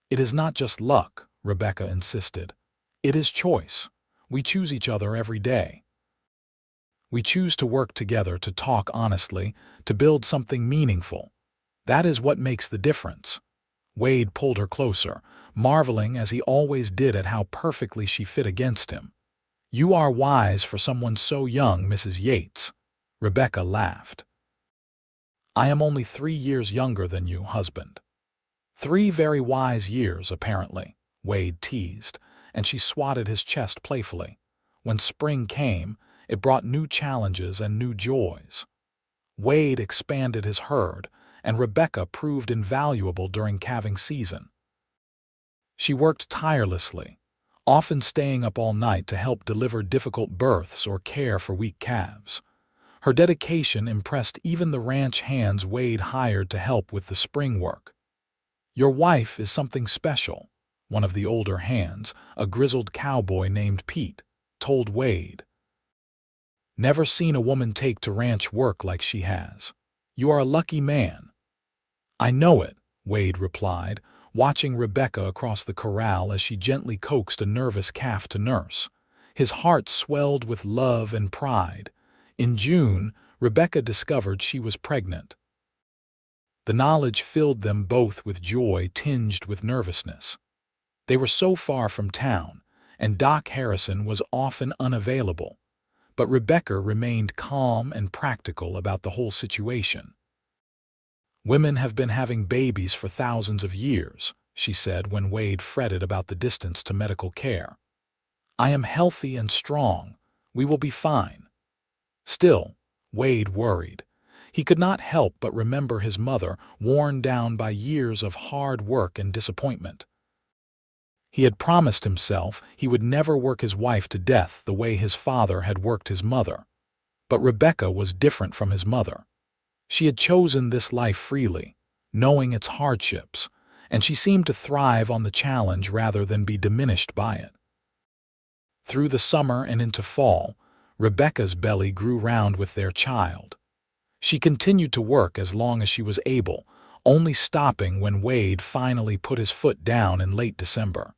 [SPEAKER 1] "It is not just luck," Rebecca insisted. "It is choice. We choose each other every day. We choose to work together, to talk honestly, to build something meaningful. That is what makes the difference." Wade pulled her closer, marveling as he always did at how perfectly she fit against him. "You are wise for someone so young, Mrs. Yates." Rebecca laughed. "I am only 3 years younger than you, husband." "3 very wise years, apparently," Wade teased, and she swatted his chest playfully. When spring came, it brought new challenges and new joys. Wade expanded his herd, and Rebecca proved invaluable during calving season. She worked tirelessly, often staying up all night to help deliver difficult births or care for weak calves. Her dedication impressed even the ranch hands Wade hired to help with the spring work. "Your wife is something special," one of the older hands, a grizzled cowboy named Pete, told Wade. "Never seen a woman take to ranch work like she has. You are a lucky man." "I know it," Wade replied, watching Rebecca across the corral as she gently coaxed a nervous calf to nurse. His heart swelled with love and pride. In June, Rebecca discovered she was pregnant. The knowledge filled them both with joy tinged with nervousness. They were so far from town, and Doc Harrison was often unavailable, but Rebecca remained calm and practical about the whole situation. "Women have been having babies for thousands of years," she said when Wade fretted about the distance to medical care. "I am healthy and strong. We will be fine." Still, Wade worried. He could not help but remember his mother, worn down by years of hard work and disappointment. He had promised himself he would never work his wife to death the way his father had worked his mother. But Rebecca was different from his mother. She had chosen this life freely, knowing its hardships, and she seemed to thrive on the challenge rather than be diminished by it. Through the summer and into fall, Rebecca's belly grew round with their child. She continued to work as long as she was able, only stopping when Wade finally put his foot down in late December.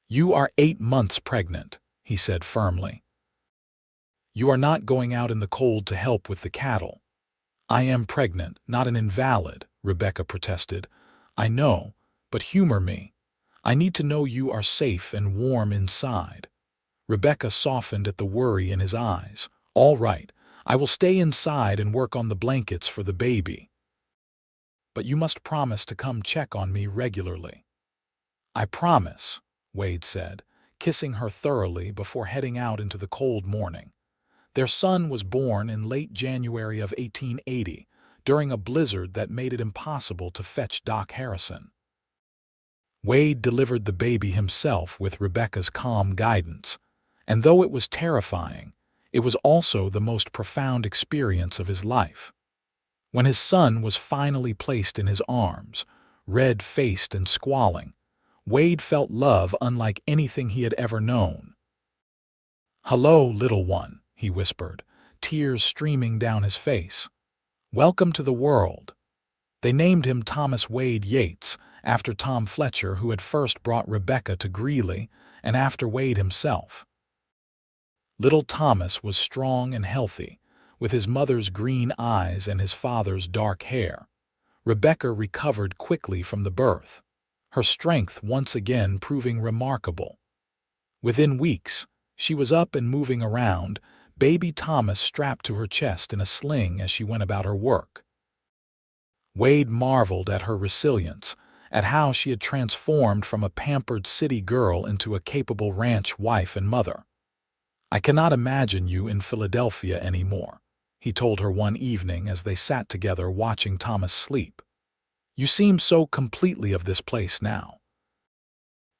[SPEAKER 1] "You are 8 months pregnant," he said firmly. "You are not going out in the cold to help with the cattle." "I am pregnant, not an invalid," Rebecca protested. "I know, but humor me. I need to know you are safe and warm inside." Rebecca softened at the worry in his eyes. "All right, I will stay inside and work on the blankets for the baby. But you must promise to come check on me regularly." "I promise," Wade said, kissing her thoroughly before heading out into the cold morning. Their son was born in late January of 1880, during a blizzard that made it impossible to fetch Doc Harrison. Wade delivered the baby himself with Rebecca's calm guidance, and though it was terrifying, it was also the most profound experience of his life. When his son was finally placed in his arms, red-faced and squalling, Wade felt love unlike anything he had ever known. "Hello, little one," he whispered, tears streaming down his face. "Welcome to the world." They named him Thomas Wade Yates, after Tom Fletcher, who had first brought Rebecca to Greeley, and after Wade himself. Little Thomas was strong and healthy, with his mother's green eyes and his father's dark hair. Rebecca recovered quickly from the birth, her strength once again proving remarkable. Within weeks, she was up and moving around, baby Thomas strapped to her chest in a sling as she went about her work. Wade marveled at her resilience, at how she had transformed from a pampered city girl into a capable ranch wife and mother. "I cannot imagine you in Philadelphia anymore," he told her one evening as they sat together watching Thomas sleep. "You seem so completely of this place now."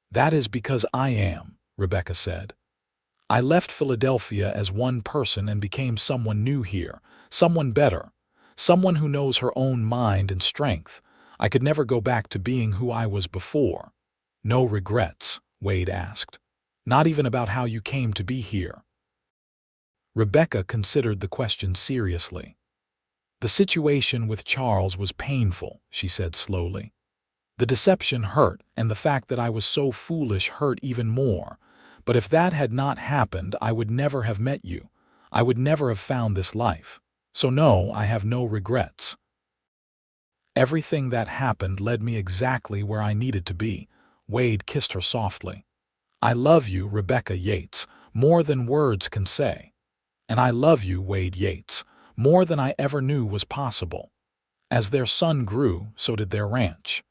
[SPEAKER 1] "That is because I am," Rebecca said. "I left Philadelphia as one person and became someone new here, someone better, someone who knows her own mind and strength. I could never go back to being who I was before." "No regrets?" Wade asked. "Not even about how you came to be here?" Rebecca considered the question seriously. "The situation with Charles was painful," she said slowly. "The deception hurt, and the fact that I was so foolish hurt even more. But if that had not happened, I would never have met you. I would never have found this life. So no, I have no regrets. Everything that happened led me exactly where I needed to be." Wade kissed her softly. "I love you, Rebecca Yates, more than words can say. And I love you, Wade Yates, more than I ever knew was possible." As their son grew, so did their ranch.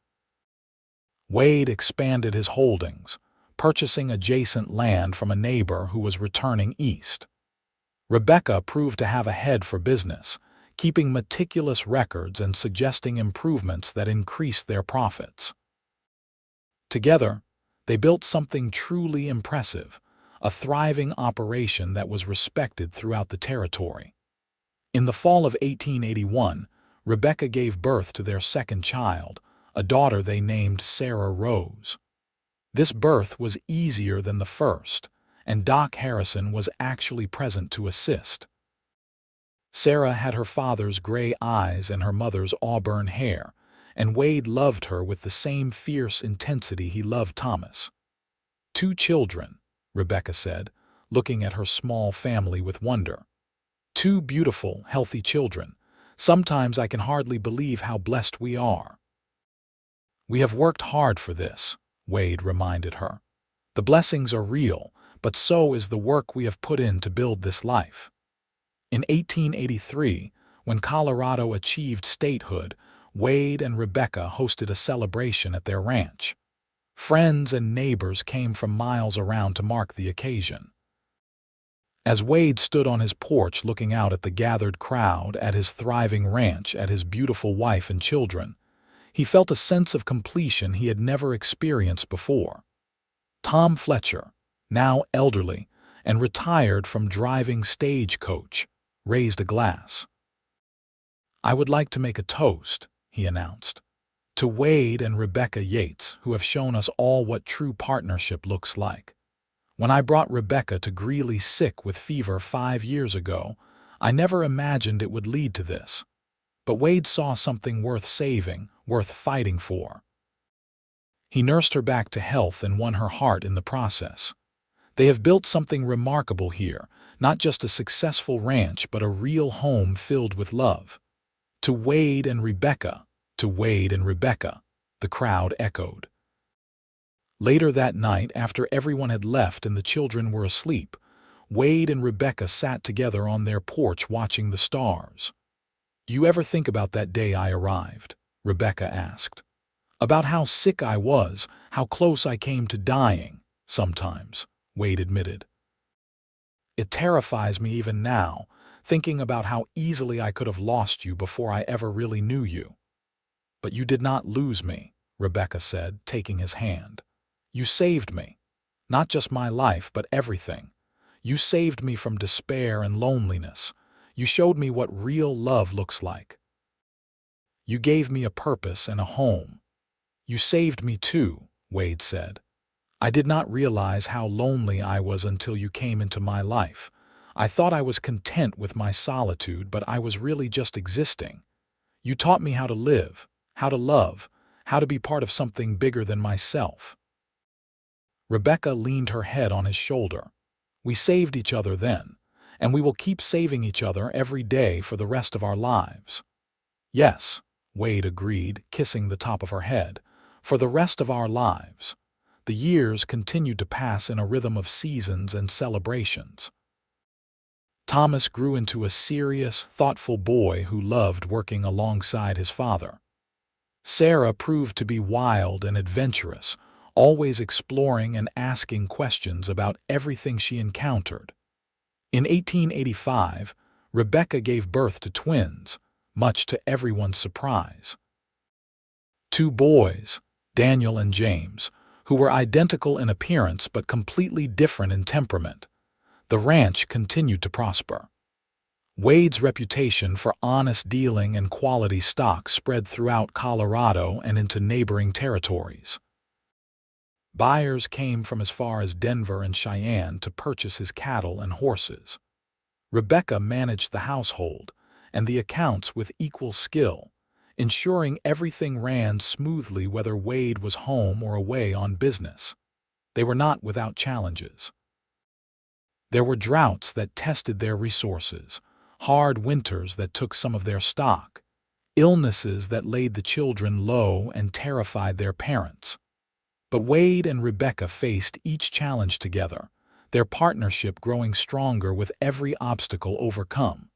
[SPEAKER 1] Wade expanded his holdings, purchasing adjacent land from a neighbor who was returning east. Rebecca proved to have a head for business, keeping meticulous records and suggesting improvements that increased their profits. Together, they built something truly impressive, a thriving operation that was respected throughout the territory. In the fall of 1881, Rebecca gave birth to their second child, a daughter they named Sarah Rose. This birth was easier than the first, and Doc Harrison was actually present to assist. Sarah had her father's gray eyes and her mother's auburn hair, and Wade loved her with the same fierce intensity he loved Thomas. "2 children," Rebecca said, looking at her small family with wonder. "2 beautiful, healthy children. Sometimes I can hardly believe how blessed we are." "We have worked hard for this," Wade reminded her. "The blessings are real, but so is the work we have put in to build this life." In 1883, when Colorado achieved statehood, Wade and Rebecca hosted a celebration at their ranch. Friends and neighbors came from miles around to mark the occasion. As Wade stood on his porch looking out at the gathered crowd, at his thriving ranch, at his beautiful wife and children, he felt a sense of completion he had never experienced before. Tom Fletcher, now elderly and retired from driving stagecoach, raised a glass. "I would like to make a toast," he announced, "to Wade and Rebecca Yates, who have shown us all what true partnership looks like. When I brought Rebecca to Greeley sick with fever 5 years ago, I never imagined it would lead to this. But Wade saw something worth saving, worth fighting for. He nursed her back to health and won her heart in the process. They have built something remarkable here, not just a successful ranch, but a real home filled with love. To Wade and Rebecca, to Wade and Rebecca," the crowd echoed. Later that night, after everyone had left and the children were asleep, Wade and Rebecca sat together on their porch watching the stars. "You ever think about that day I arrived?" Rebecca asked. "About how sick I was, how close I came to dying?" "Sometimes," Wade admitted. "It terrifies me even now, thinking about how easily I could have lost you before I ever really knew you." "But you did not lose me," Rebecca said, taking his hand. "You saved me. Not just my life, but everything. You saved me from despair and loneliness. You showed me what real love looks like. You gave me a purpose and a home." "You saved me too," Wade said. "I did not realize how lonely I was until you came into my life. I thought I was content with my solitude, but I was really just existing. You taught me how to live, how to love, how to be part of something bigger than myself." Rebecca leaned her head on his shoulder. "We saved each other then, and we will keep saving each other every day for the rest of our lives." "Yes," Wade agreed, kissing the top of her head, "for the rest of our lives." The years continued to pass in a rhythm of seasons and celebrations. Thomas grew into a serious, thoughtful boy who loved working alongside his father. Sarah proved to be wild and adventurous, always exploring and asking questions about everything she encountered. In 1885, Rebecca gave birth to twins, much to everyone's surprise. 2 boys, Daniel and James, who were identical in appearance but completely different in temperament. The ranch continued to prosper. Wade's reputation for honest dealing and quality stock spread throughout Colorado and into neighboring territories. Buyers came from as far as Denver and Cheyenne to purchase his cattle and horses. Rebecca managed the household and the accounts with equal skill, ensuring everything ran smoothly whether Wade was home or away on business. They were not without challenges. There were droughts that tested their resources, hard winters that took some of their stock, illnesses that laid the children low and terrified their parents. But Wade and Rebecca faced each challenge together, their partnership growing stronger with every obstacle overcome.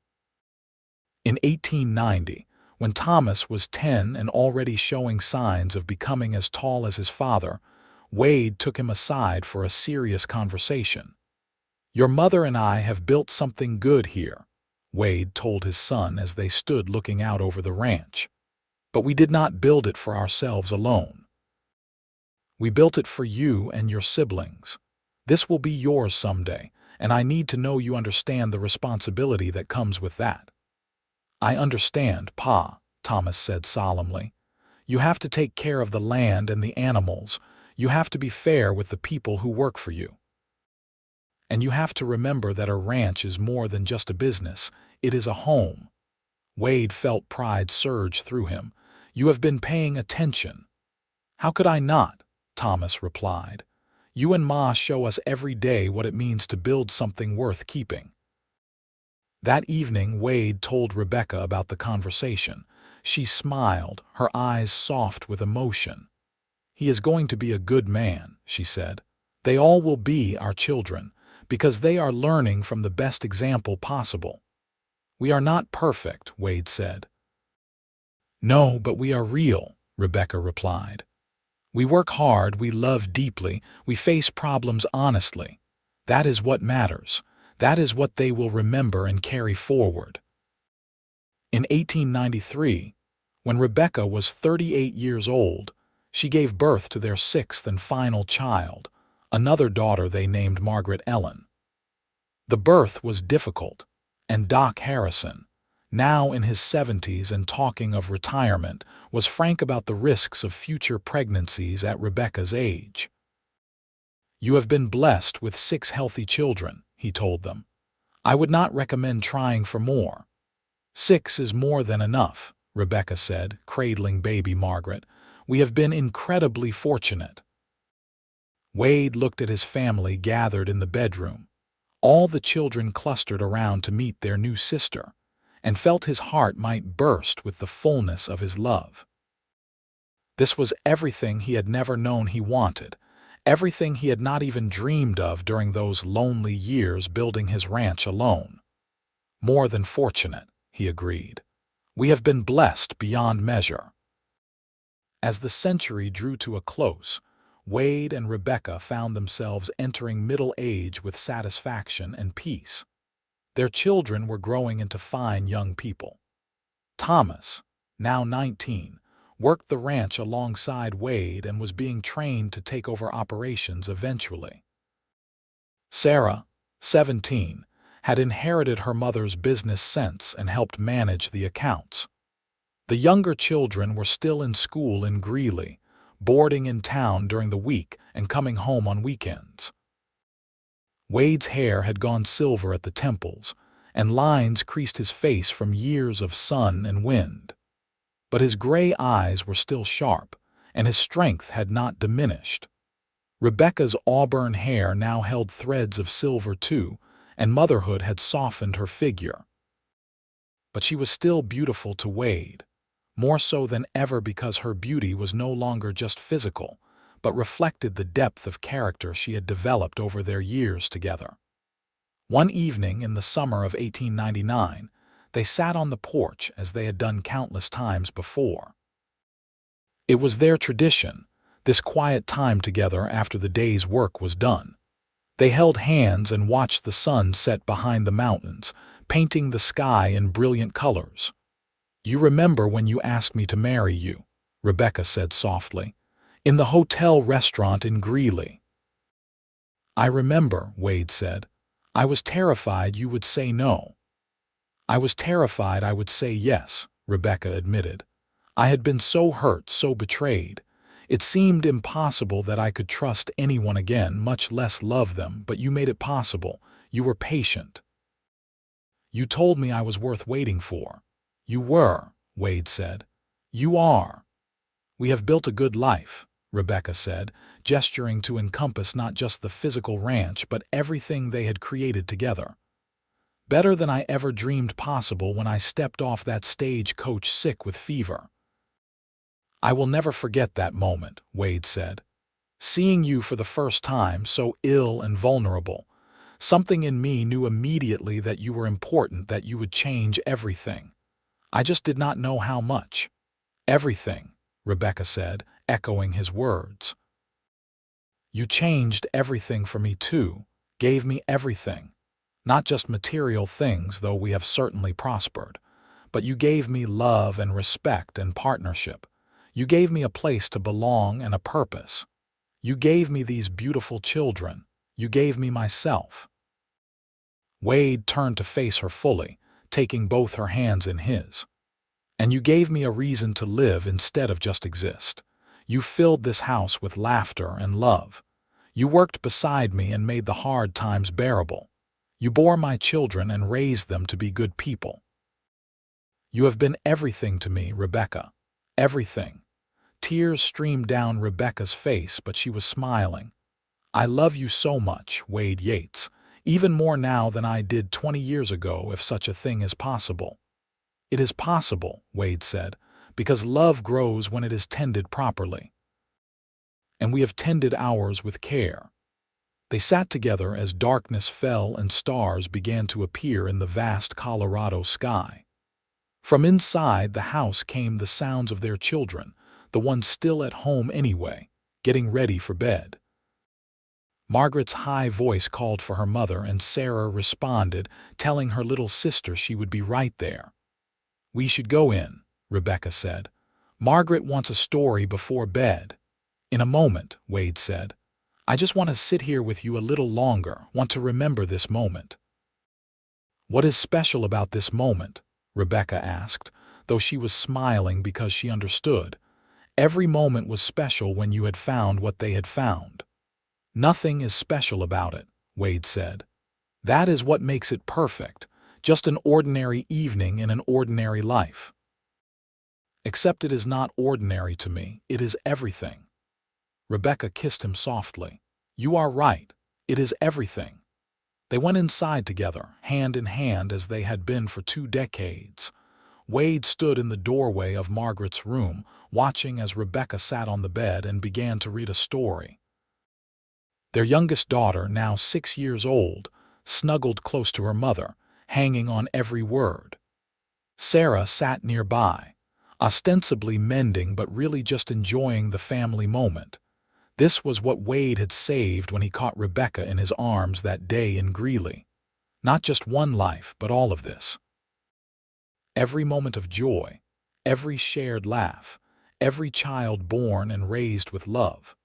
[SPEAKER 1] In 1890, when Thomas was 10 and already showing signs of becoming as tall as his father, Wade took him aside for a serious conversation. "Your mother and I have built something good here," Wade told his son as they stood looking out over the ranch. "But we did not build it for ourselves alone. We built it for you and your siblings. This will be yours someday, and I need to know you understand the responsibility that comes with that." "I understand, Pa," Thomas said solemnly. "You have to take care of the land and the animals. You have to be fair with the people who work for you. And you have to remember that a ranch is more than just a business. It is a home." Wade felt pride surge through him. "You have been paying attention." "How could I not?" Thomas replied. "You and Ma show us every day what it means to build something worth keeping." That evening, Wade told Rebecca about the conversation. She smiled, her eyes soft with emotion. "He is going to be a good man," she said. "They all will be our children, because they are learning from the best example possible." "We are not perfect," Wade said. "No, but we are real," Rebecca replied. "We work hard, we love deeply, we face problems honestly. That is what matters. That is what they will remember and carry forward." In 1893, when Rebecca was 38 years old, she gave birth to their sixth and final child, another daughter they named Margaret Ellen. The birth was difficult, and Doc Harrison, now in his 70s and talking of retirement, was frank about the risks of future pregnancies at Rebecca's age. "You have been blessed with 6 healthy children," he told them. "I would not recommend trying for more." "6 is more than enough," Rebecca said, cradling baby Margaret. "We have been incredibly fortunate." Wade looked at his family gathered in the bedroom. All the children clustered around to meet their new sister, and felt his heart might burst with the fullness of his love. This was everything he had never known he wanted, everything he had not even dreamed of during those lonely years building his ranch alone. "More than fortunate," he agreed. "We have been blessed beyond measure." As the century drew to a close, Wade and Rebecca found themselves entering middle age with satisfaction and peace. Their children were growing into fine young people. Thomas, now 19, worked the ranch alongside Wade and was being trained to take over operations eventually. Sarah, 17, had inherited her mother's business sense and helped manage the accounts. The younger children were still in school in Greeley, boarding in town during the week and coming home on weekends. Wade's hair had gone silver at the temples, and lines creased his face from years of sun and wind. But his gray eyes were still sharp, and his strength had not diminished. Rebecca's auburn hair now held threads of silver too, and motherhood had softened her figure. But she was still beautiful to Wade, more so than ever because her beauty was no longer just physical, but reflected the depth of character she had developed over their years together. One evening in the summer of 1899, they sat on the porch as they had done countless times before. It was their tradition, this quiet time together after the day's work was done. They held hands and watched the sun set behind the mountains, painting the sky in brilliant colors. "You remember when you asked me to marry you," Rebecca said softly, "in the hotel restaurant in Greeley." "I remember," Wade said. "I was terrified you would say no." "I was terrified I would say yes," Rebecca admitted. "I had been so hurt, so betrayed. It seemed impossible that I could trust anyone again, much less love them, but you made it possible. You were patient. You told me I was worth waiting for." "You were," Wade said. "You are." "We have built a good life," Rebecca said, gesturing to encompass not just the physical ranch but everything they had created together. "Better than I ever dreamed possible when I stepped off that stagecoach sick with fever." "I will never forget that moment," Wade said. "Seeing you for the first time, so ill and vulnerable, something in me knew immediately that you were important, that you would change everything. I just did not know how much." "Everything," Rebecca said, echoing his words. "You changed everything for me too, gave me everything. Not just material things, though we have certainly prospered, but you gave me love and respect and partnership. You gave me a place to belong and a purpose. You gave me these beautiful children. You gave me myself." Wade turned to face her fully, taking both her hands in his. "And you gave me a reason to live instead of just exist. You filled this house with laughter and love. You worked beside me and made the hard times bearable. You bore my children and raised them to be good people. You have been everything to me, Rebecca. Everything." Tears streamed down Rebecca's face, but she was smiling. "I love you so much, Wade Yates, even more now than I did 20 years ago, if such a thing is possible." "It is possible," Wade said, "because love grows when it is tended properly. And we have tended ours with care." They sat together as darkness fell and stars began to appear in the vast Colorado sky. From inside the house came the sounds of their children, the ones still at home anyway, getting ready for bed. Margaret's high voice called for her mother, and Sarah responded, telling her little sister she would be right there. "We should go in," Rebecca said. "Margaret wants a story before bed." "In a moment," Wade said. "I just want to sit here with you a little longer, want to remember this moment." "What is special about this moment?" Rebecca asked, though she was smiling because she understood. Every moment was special when you had found what they had found. "Nothing is special about it," Wade said. "That is what makes it perfect, just an ordinary evening in an ordinary life." "Except it is not ordinary to me, it is everything." Rebecca kissed him softly. "You are right, it is everything." They went inside together, hand in hand as they had been for 2 decades. Wade stood in the doorway of Margaret's room, watching as Rebecca sat on the bed and began to read a story. Their youngest daughter, now 6 years old, snuggled close to her mother, hanging on every word. Sarah sat nearby, ostensibly mending but really just enjoying the family moment. This was what Wade had saved when he caught Rebecca in his arms that day in Greeley. Not just one life, but all of this. Every moment of joy, every shared laugh, every child born and raised with love.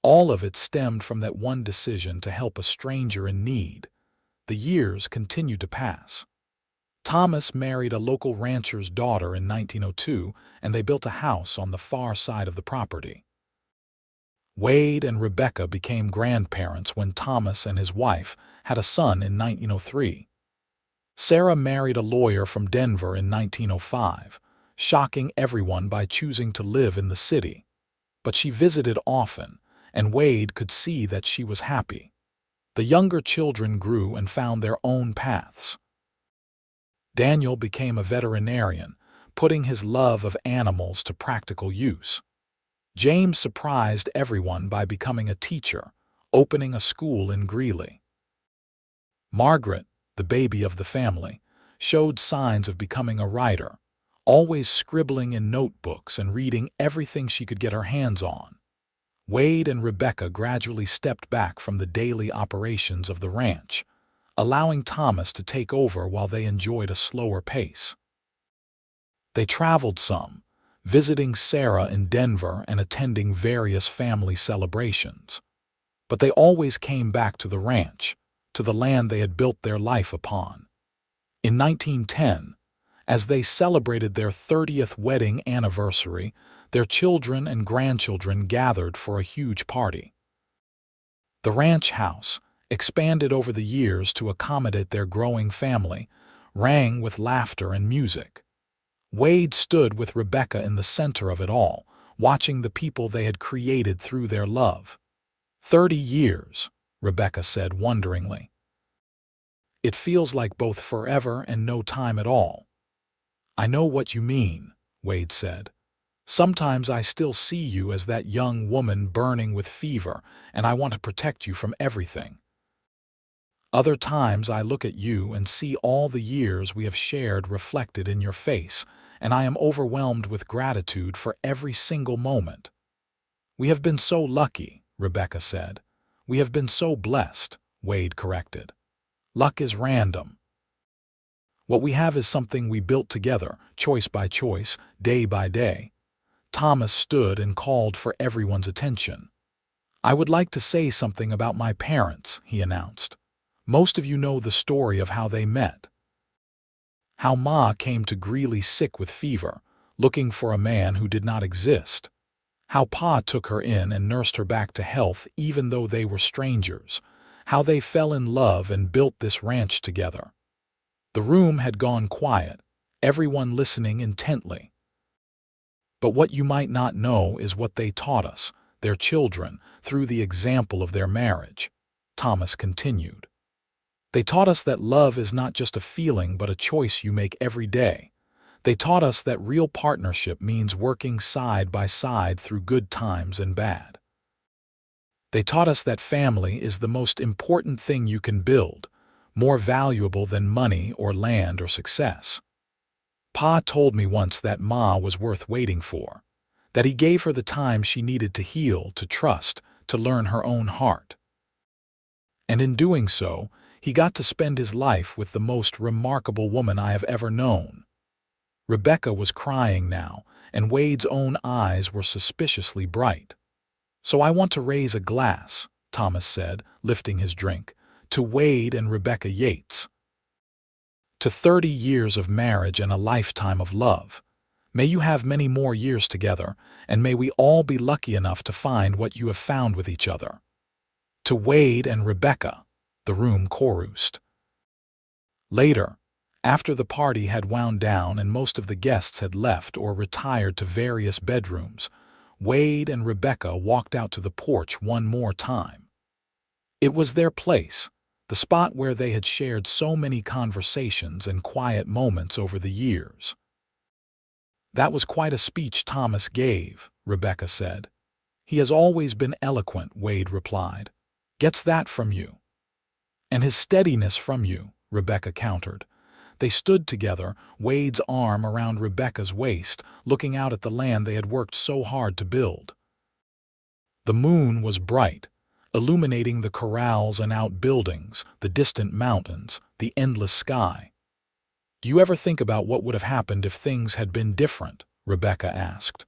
[SPEAKER 1] All of it stemmed from that one decision to help a stranger in need. The years continued to pass. Thomas married a local rancher's daughter in 1902, and they built a house on the far side of the property. Wade and Rebecca became grandparents when Thomas and his wife had a son in 1903. Sarah married a lawyer from Denver in 1905, shocking everyone by choosing to live in the city. But she visited often, and Wade could see that she was happy. The younger children grew and found their own paths. Daniel became a veterinarian, putting his love of animals to practical use. James surprised everyone by becoming a teacher, opening a school in Greeley. Margaret, the baby of the family, showed signs of becoming a writer, always scribbling in notebooks and reading everything she could get her hands on. Wade and Rebecca gradually stepped back from the daily operations of the ranch, allowing Thomas to take over while they enjoyed a slower pace. They traveled some, visiting Sarah in Denver and attending various family celebrations. But they always came back to the ranch, to the land they had built their life upon. In 1910, as they celebrated their 30th wedding anniversary, their children and grandchildren gathered for a huge party. The ranch house, expanded over the years to accommodate their growing family, rang with laughter and music. Wade stood with Rebecca in the center of it all, watching the people they had created through their love. 30 years, Rebecca said wonderingly. "It feels like both forever and no time at all." "I know what you mean," Wade said. "Sometimes I still see you as that young woman burning with fever, and I want to protect you from everything. Other times I look at you and see all the years we have shared reflected in your face, and I am overwhelmed with gratitude for every single moment." "We have been so lucky," Rebecca said. "We have been so blessed," Wade corrected. "Luck is random. What we have is something we built together, choice by choice, day by day." Thomas stood and called for everyone's attention. "I would like to say something about my parents," he announced. "Most of you know the story of how they met. How Ma came to Greeley sick with fever, looking for a man who did not exist. How Pa took her in and nursed her back to health even though they were strangers. How they fell in love and built this ranch together." The room had gone quiet, everyone listening intently. "But what you might not know is what they taught us, their children, through the example of their marriage," Thomas continued. "They taught us that love is not just a feeling but a choice you make every day. They taught us that real partnership means working side by side through good times and bad. They taught us that family is the most important thing you can build, more valuable than money or land or success. Pa told me once that Ma was worth waiting for, that he gave her the time she needed to heal, to trust, to learn her own heart. And in doing so, he got to spend his life with the most remarkable woman I have ever known. Rebecca was crying now, and Wade's own eyes were suspiciously bright. "So I want to raise a glass," Thomas said, lifting his drink, "to Wade and Rebecca Yates. To 30 years of marriage and a lifetime of love. May you have many more years together, and may we all be lucky enough to find what you have found with each other. To Wade and Rebecca," the room chorused. Later, after the party had wound down and most of the guests had left or retired to various bedrooms, Wade and Rebecca walked out to the porch one more time. It was their place, the spot where they had shared so many conversations and quiet moments over the years. "That was quite a speech Thomas gave," Rebecca said. "He has always been eloquent," Wade replied. "Gets that from you." "And his steadiness from you," Rebecca countered. They stood together, Wade's arm around Rebecca's waist, looking out at the land they had worked so hard to build. The moon was bright, illuminating the corrals and outbuildings, the distant mountains, the endless sky. "Do you ever think about what would have happened if things had been different?" Rebecca asked.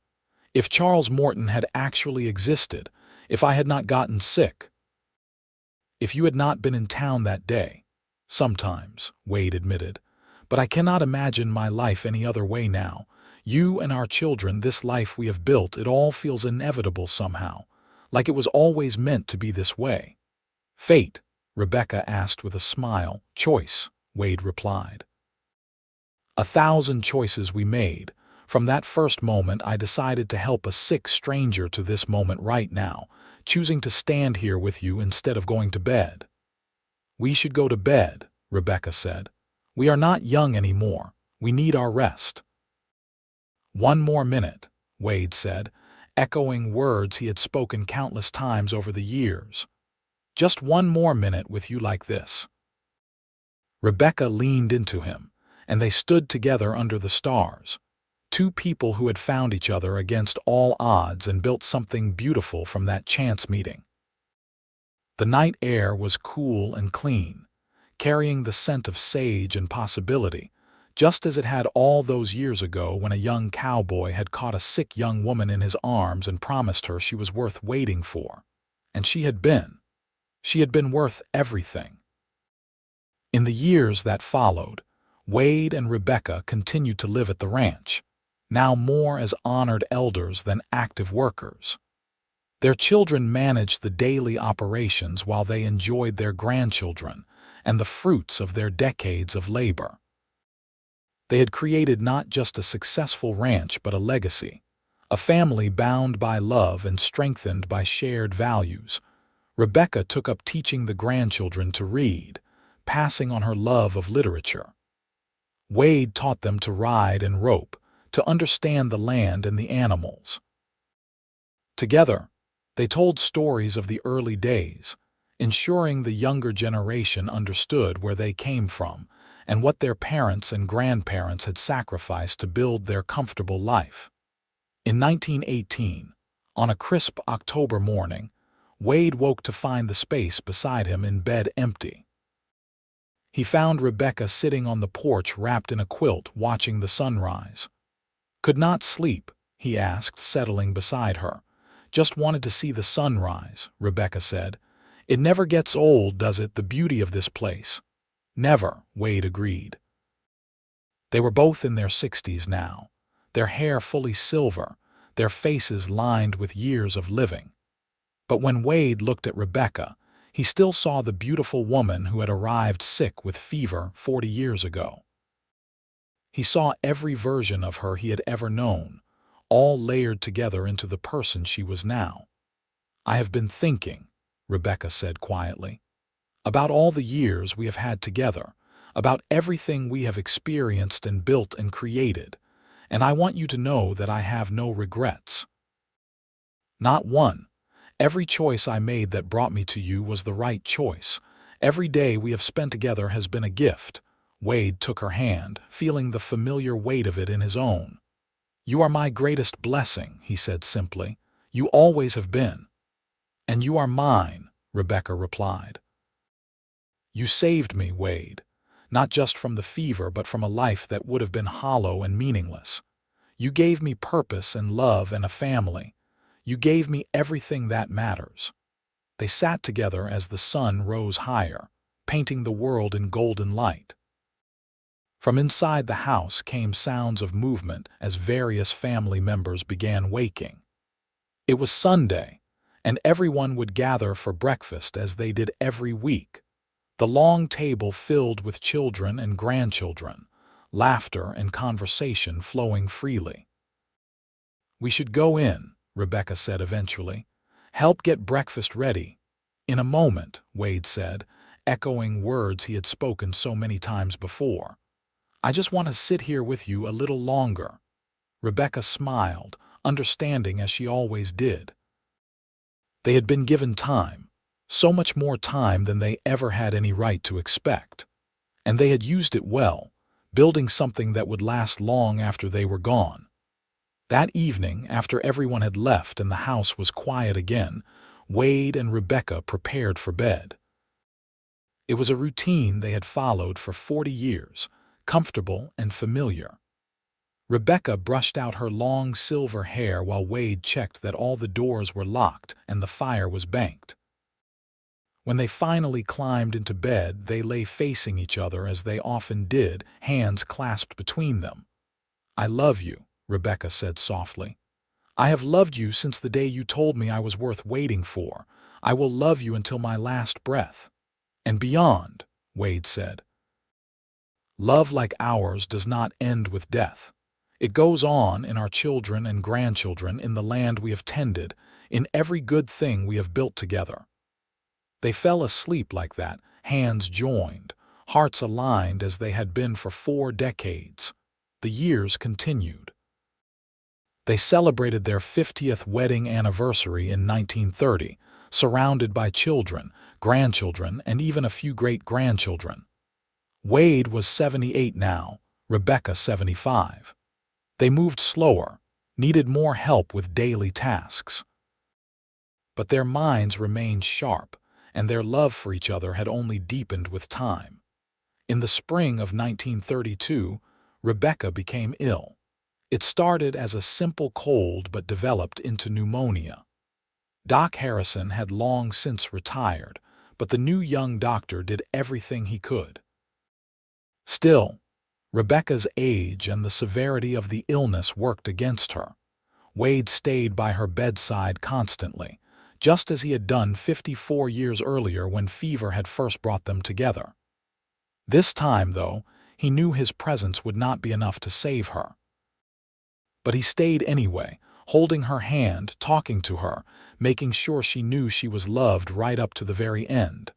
[SPEAKER 1] "If Charles Morton had actually existed, if I had not gotten sick, if you had not been in town that day." "Sometimes," Wade admitted. "But I cannot imagine my life any other way now. You and our children, this life we have built, it all feels inevitable somehow, like it was always meant to be this way." "Fate?" Rebecca asked with a smile. "Choice," Wade replied. "1,000 choices we made. From that first moment I decided to help a sick stranger to this moment right now, choosing to stand here with you instead of going to bed." "We should go to bed," Rebecca said. "We are not young anymore. We need our rest." "One more minute," Wade said, echoing words he had spoken countless times over the years. "Just one more minute with you like this." Rebecca leaned into him, and they stood together under the stars. Two people who had found each other against all odds and built something beautiful from that chance meeting. The night air was cool and clean, carrying the scent of sage and possibility, just as it had all those years ago when a young cowboy had caught a sick young woman in his arms and promised her she was worth waiting for. And she had been. She had been worth everything. In the years that followed, Wade and Rebecca continued to live at the ranch, now more as honored elders than active workers. Their children managed the daily operations while they enjoyed their grandchildren and the fruits of their decades of labor. They had created not just a successful ranch but a legacy, a family bound by love and strengthened by shared values. Rebecca took up teaching the grandchildren to read, passing on her love of literature. Wade taught them to ride and rope, to understand the land and the animals. Together, they told stories of the early days, ensuring the younger generation understood where they came from and what their parents and grandparents had sacrificed to build their comfortable life. In 1918, on a crisp October morning, Wade woke to find the space beside him in bed empty. He found Rebecca sitting on the porch wrapped in a quilt watching the sunrise. "Could not sleep?" he asked, settling beside her. "Just wanted to see the sunrise," Rebecca said. "It never gets old, does it, the beauty of this place?" "Never," Wade agreed. They were both in their 60s now, their hair fully silver, their faces lined with years of living. But when Wade looked at Rebecca, he still saw the beautiful woman who had arrived sick with fever 40 years ago. He saw every version of her he had ever known, all layered together into the person she was now. "I have been thinking," Rebecca said quietly, "about all the years we have had together, about everything we have experienced and built and created, and I want you to know that I have no regrets. Not one. Every choice I made that brought me to you was the right choice. Every day we have spent together has been a gift, Wade took her hand, feeling the familiar weight of it in his own. "You are my greatest blessing," he said simply. "You always have been." "And you are mine," Rebecca replied. "You saved me, Wade, not just from the fever but from a life that would have been hollow and meaningless. You gave me purpose and love and a family. You gave me everything that matters." They sat together as the sun rose higher, painting the world in golden light. From inside the house came sounds of movement as various family members began waking. It was Sunday, and everyone would gather for breakfast as they did every week. The long table filled with children and grandchildren, laughter and conversation flowing freely. "We should go in," Rebecca said eventually. "Help get breakfast ready." "In a moment," Wade said, echoing words he had spoken so many times before. "I just want to sit here with you a little longer." Rebecca smiled, understanding as she always did. They had been given time, so much more time than they ever had any right to expect. And they had used it well, building something that would last long after they were gone. That evening, after everyone had left and the house was quiet again, Wade and Rebecca prepared for bed. It was a routine they had followed for 40 years, comfortable and familiar. Rebecca brushed out her long silver hair while Wade checked that all the doors were locked and the fire was banked. When they finally climbed into bed, they lay facing each other as they often did, hands clasped between them. "I love you," Rebecca said softly. "I have loved you since the day you told me I was worth waiting for. I will love you until my last breath." "And beyond," Wade said. "Love like ours does not end with death. It goes on in our children and grandchildren, in the land we have tended, in every good thing we have built together." They fell asleep like that, hands joined, hearts aligned as they had been for 4 decades. The years continued. They celebrated their 50th wedding anniversary in 1930, surrounded by children, grandchildren, and even a few great-grandchildren. Wade was 78 now, Rebecca 75. They moved slower, needed more help with daily tasks. But their minds remained sharp, and their love for each other had only deepened with time. In the spring of 1932, Rebecca became ill. It started as a simple cold but developed into pneumonia. Doc Harrison had long since retired, but the new young doctor did everything he could. Still, Rebecca's age and the severity of the illness worked against her. Wade stayed by her bedside constantly, just as he had done 54 years earlier when fever had first brought them together. This time, though, he knew his presence would not be enough to save her. But he stayed anyway, holding her hand, talking to her, making sure she knew she was loved right up to the very end.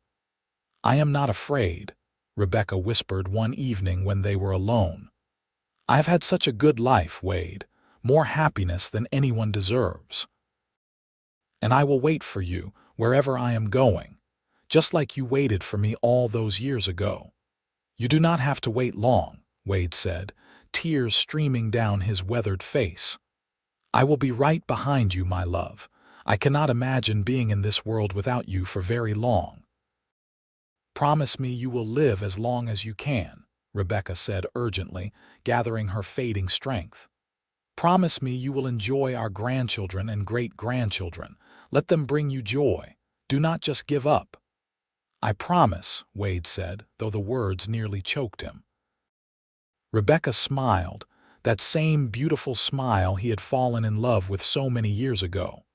[SPEAKER 1] "I am not afraid," Rebecca whispered one evening when they were alone. "I have had such a good life, Wade, more happiness than anyone deserves. And I will wait for you wherever I am going, just like you waited for me all those years ago." "You do not have to wait long," Wade said, tears streaming down his weathered face. "I will be right behind you, my love. I cannot imagine being in this world without you for very long." "Promise me you will live as long as you can," Rebecca said urgently, gathering her fading strength. "Promise me you will enjoy our grandchildren and great-grandchildren. Let them bring you joy. Do not just give up." "I promise," Wade said, though the words nearly choked him. Rebecca smiled, that same beautiful smile he had fallen in love with so many years ago.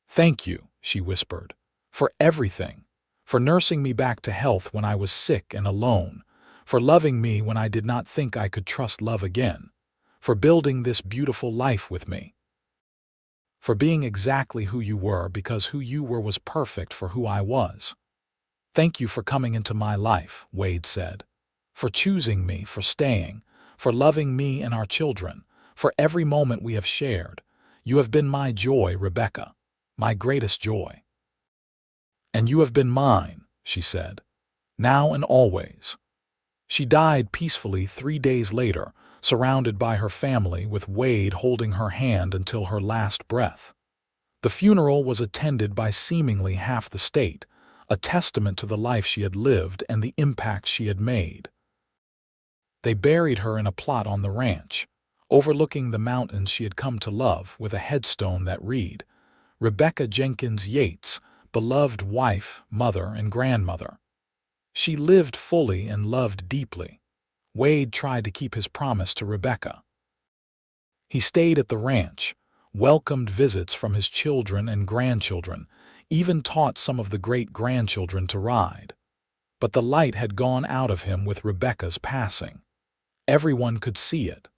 [SPEAKER 1] "Thank you," she whispered, "for everything, for nursing me back to health when I was sick and alone, for loving me when I did not think I could trust love again, for building this beautiful life with me, for being exactly who you were because who you were was perfect for who I was." "Thank you for coming into my life," Wade said, "for choosing me, for staying, for loving me and our children, for every moment we have shared. You have been my joy, Rebecca, my greatest joy." "And you have been mine," she said, "now and always." She died peacefully 3 days later, surrounded by her family, with Wade holding her hand until her last breath. The funeral was attended by seemingly half the state, a testament to the life she had lived and the impact she had made. They buried her in a plot on the ranch, overlooking the mountains she had come to love, with a headstone that read, "Rebecca Jenkins Yates, beloved wife, mother, and grandmother." She lived fully and loved deeply. Wade tried to keep his promise to Rebecca. He stayed at the ranch, welcomed visits from his children and grandchildren, even taught some of the great-grandchildren to ride. But the light had gone out of him with Rebecca's passing. Everyone could see it.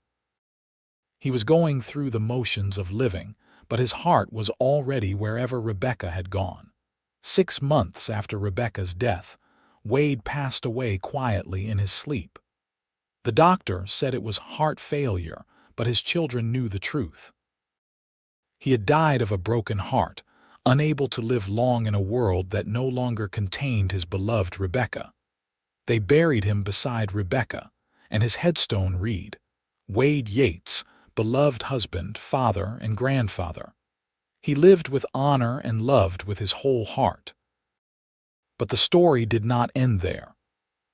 [SPEAKER 1] He was going through the motions of living, but his heart was already wherever Rebecca had gone. 6 months after Rebecca's death, Wade passed away quietly in his sleep. The doctor said it was heart failure, but his children knew the truth. He had died of a broken heart, unable to live long in a world that no longer contained his beloved Rebecca. They buried him beside Rebecca, and his headstone read, "Wade Yates, beloved husband, father, and grandfather." He lived with honor and loved with his whole heart. But the story did not end there.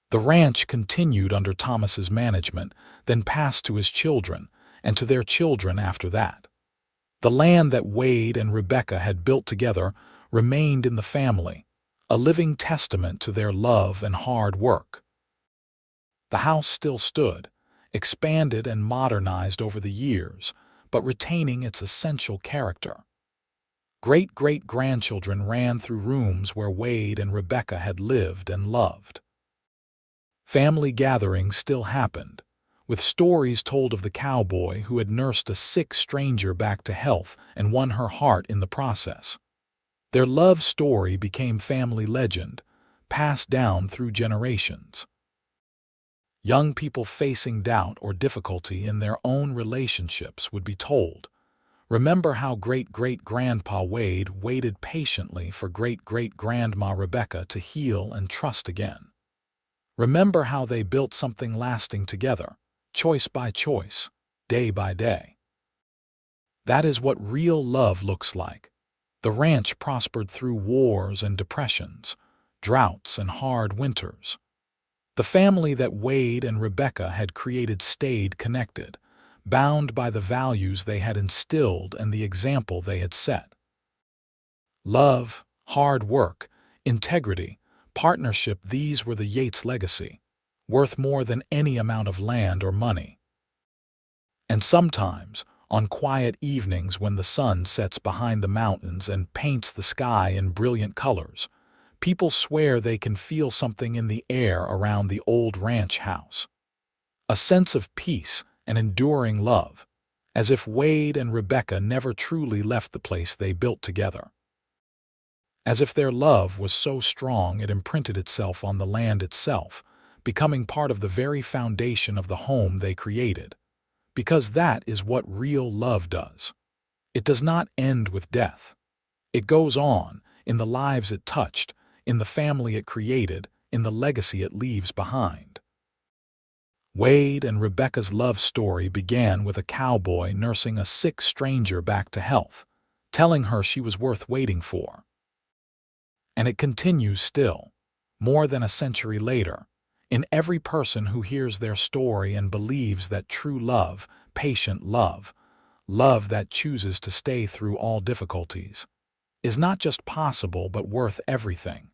[SPEAKER 1] The ranch continued under Thomas's management, then passed to his children, and to their children after that. The land that Wade and Rebecca had built together remained in the family, a living testament to their love and hard work. The house still stood, expanded and modernized over the years, but retaining its essential character. Great-great-grandchildren ran through rooms where Wade and Rebecca had lived and loved. Family gatherings still happened, with stories told of the cowboy who had nursed a sick stranger back to health and won her heart in the process. Their love story became family legend, passed down through generations. Young people facing doubt or difficulty in their own relationships would be told, "Remember how great-great-grandpa Wade waited patiently for great-great-grandma Rebecca to heal and trust again. Remember how they built something lasting together, choice by choice, day by day." That is what real love looks like. The ranch prospered through wars and depressions, droughts and hard winters. The family that Wade and Rebecca had created stayed connected, bound by the values they had instilled and the example they had set. Love, hard work, integrity, partnership, these were the Yates legacy, worth more than any amount of land or money. And sometimes, on quiet evenings when the sun sets behind the mountains and paints the sky in brilliant colors, people swear they can feel something in the air around the old ranch house. A sense of peace and enduring love, as if Wade and Rebecca never truly left the place they built together. As if their love was so strong it imprinted itself on the land itself, becoming part of the very foundation of the home they created. Because that is what real love does. It does not end with death. It goes on, in the lives it touched, in the family it created, in the legacy it leaves behind. Wade and Rebecca's love story began with a cowboy nursing a sick stranger back to health, telling her she was worth waiting for. And it continues still, more than a century later, in every person who hears their story and believes that true love, patient love, love that chooses to stay through all difficulties, is not just possible but worth everything.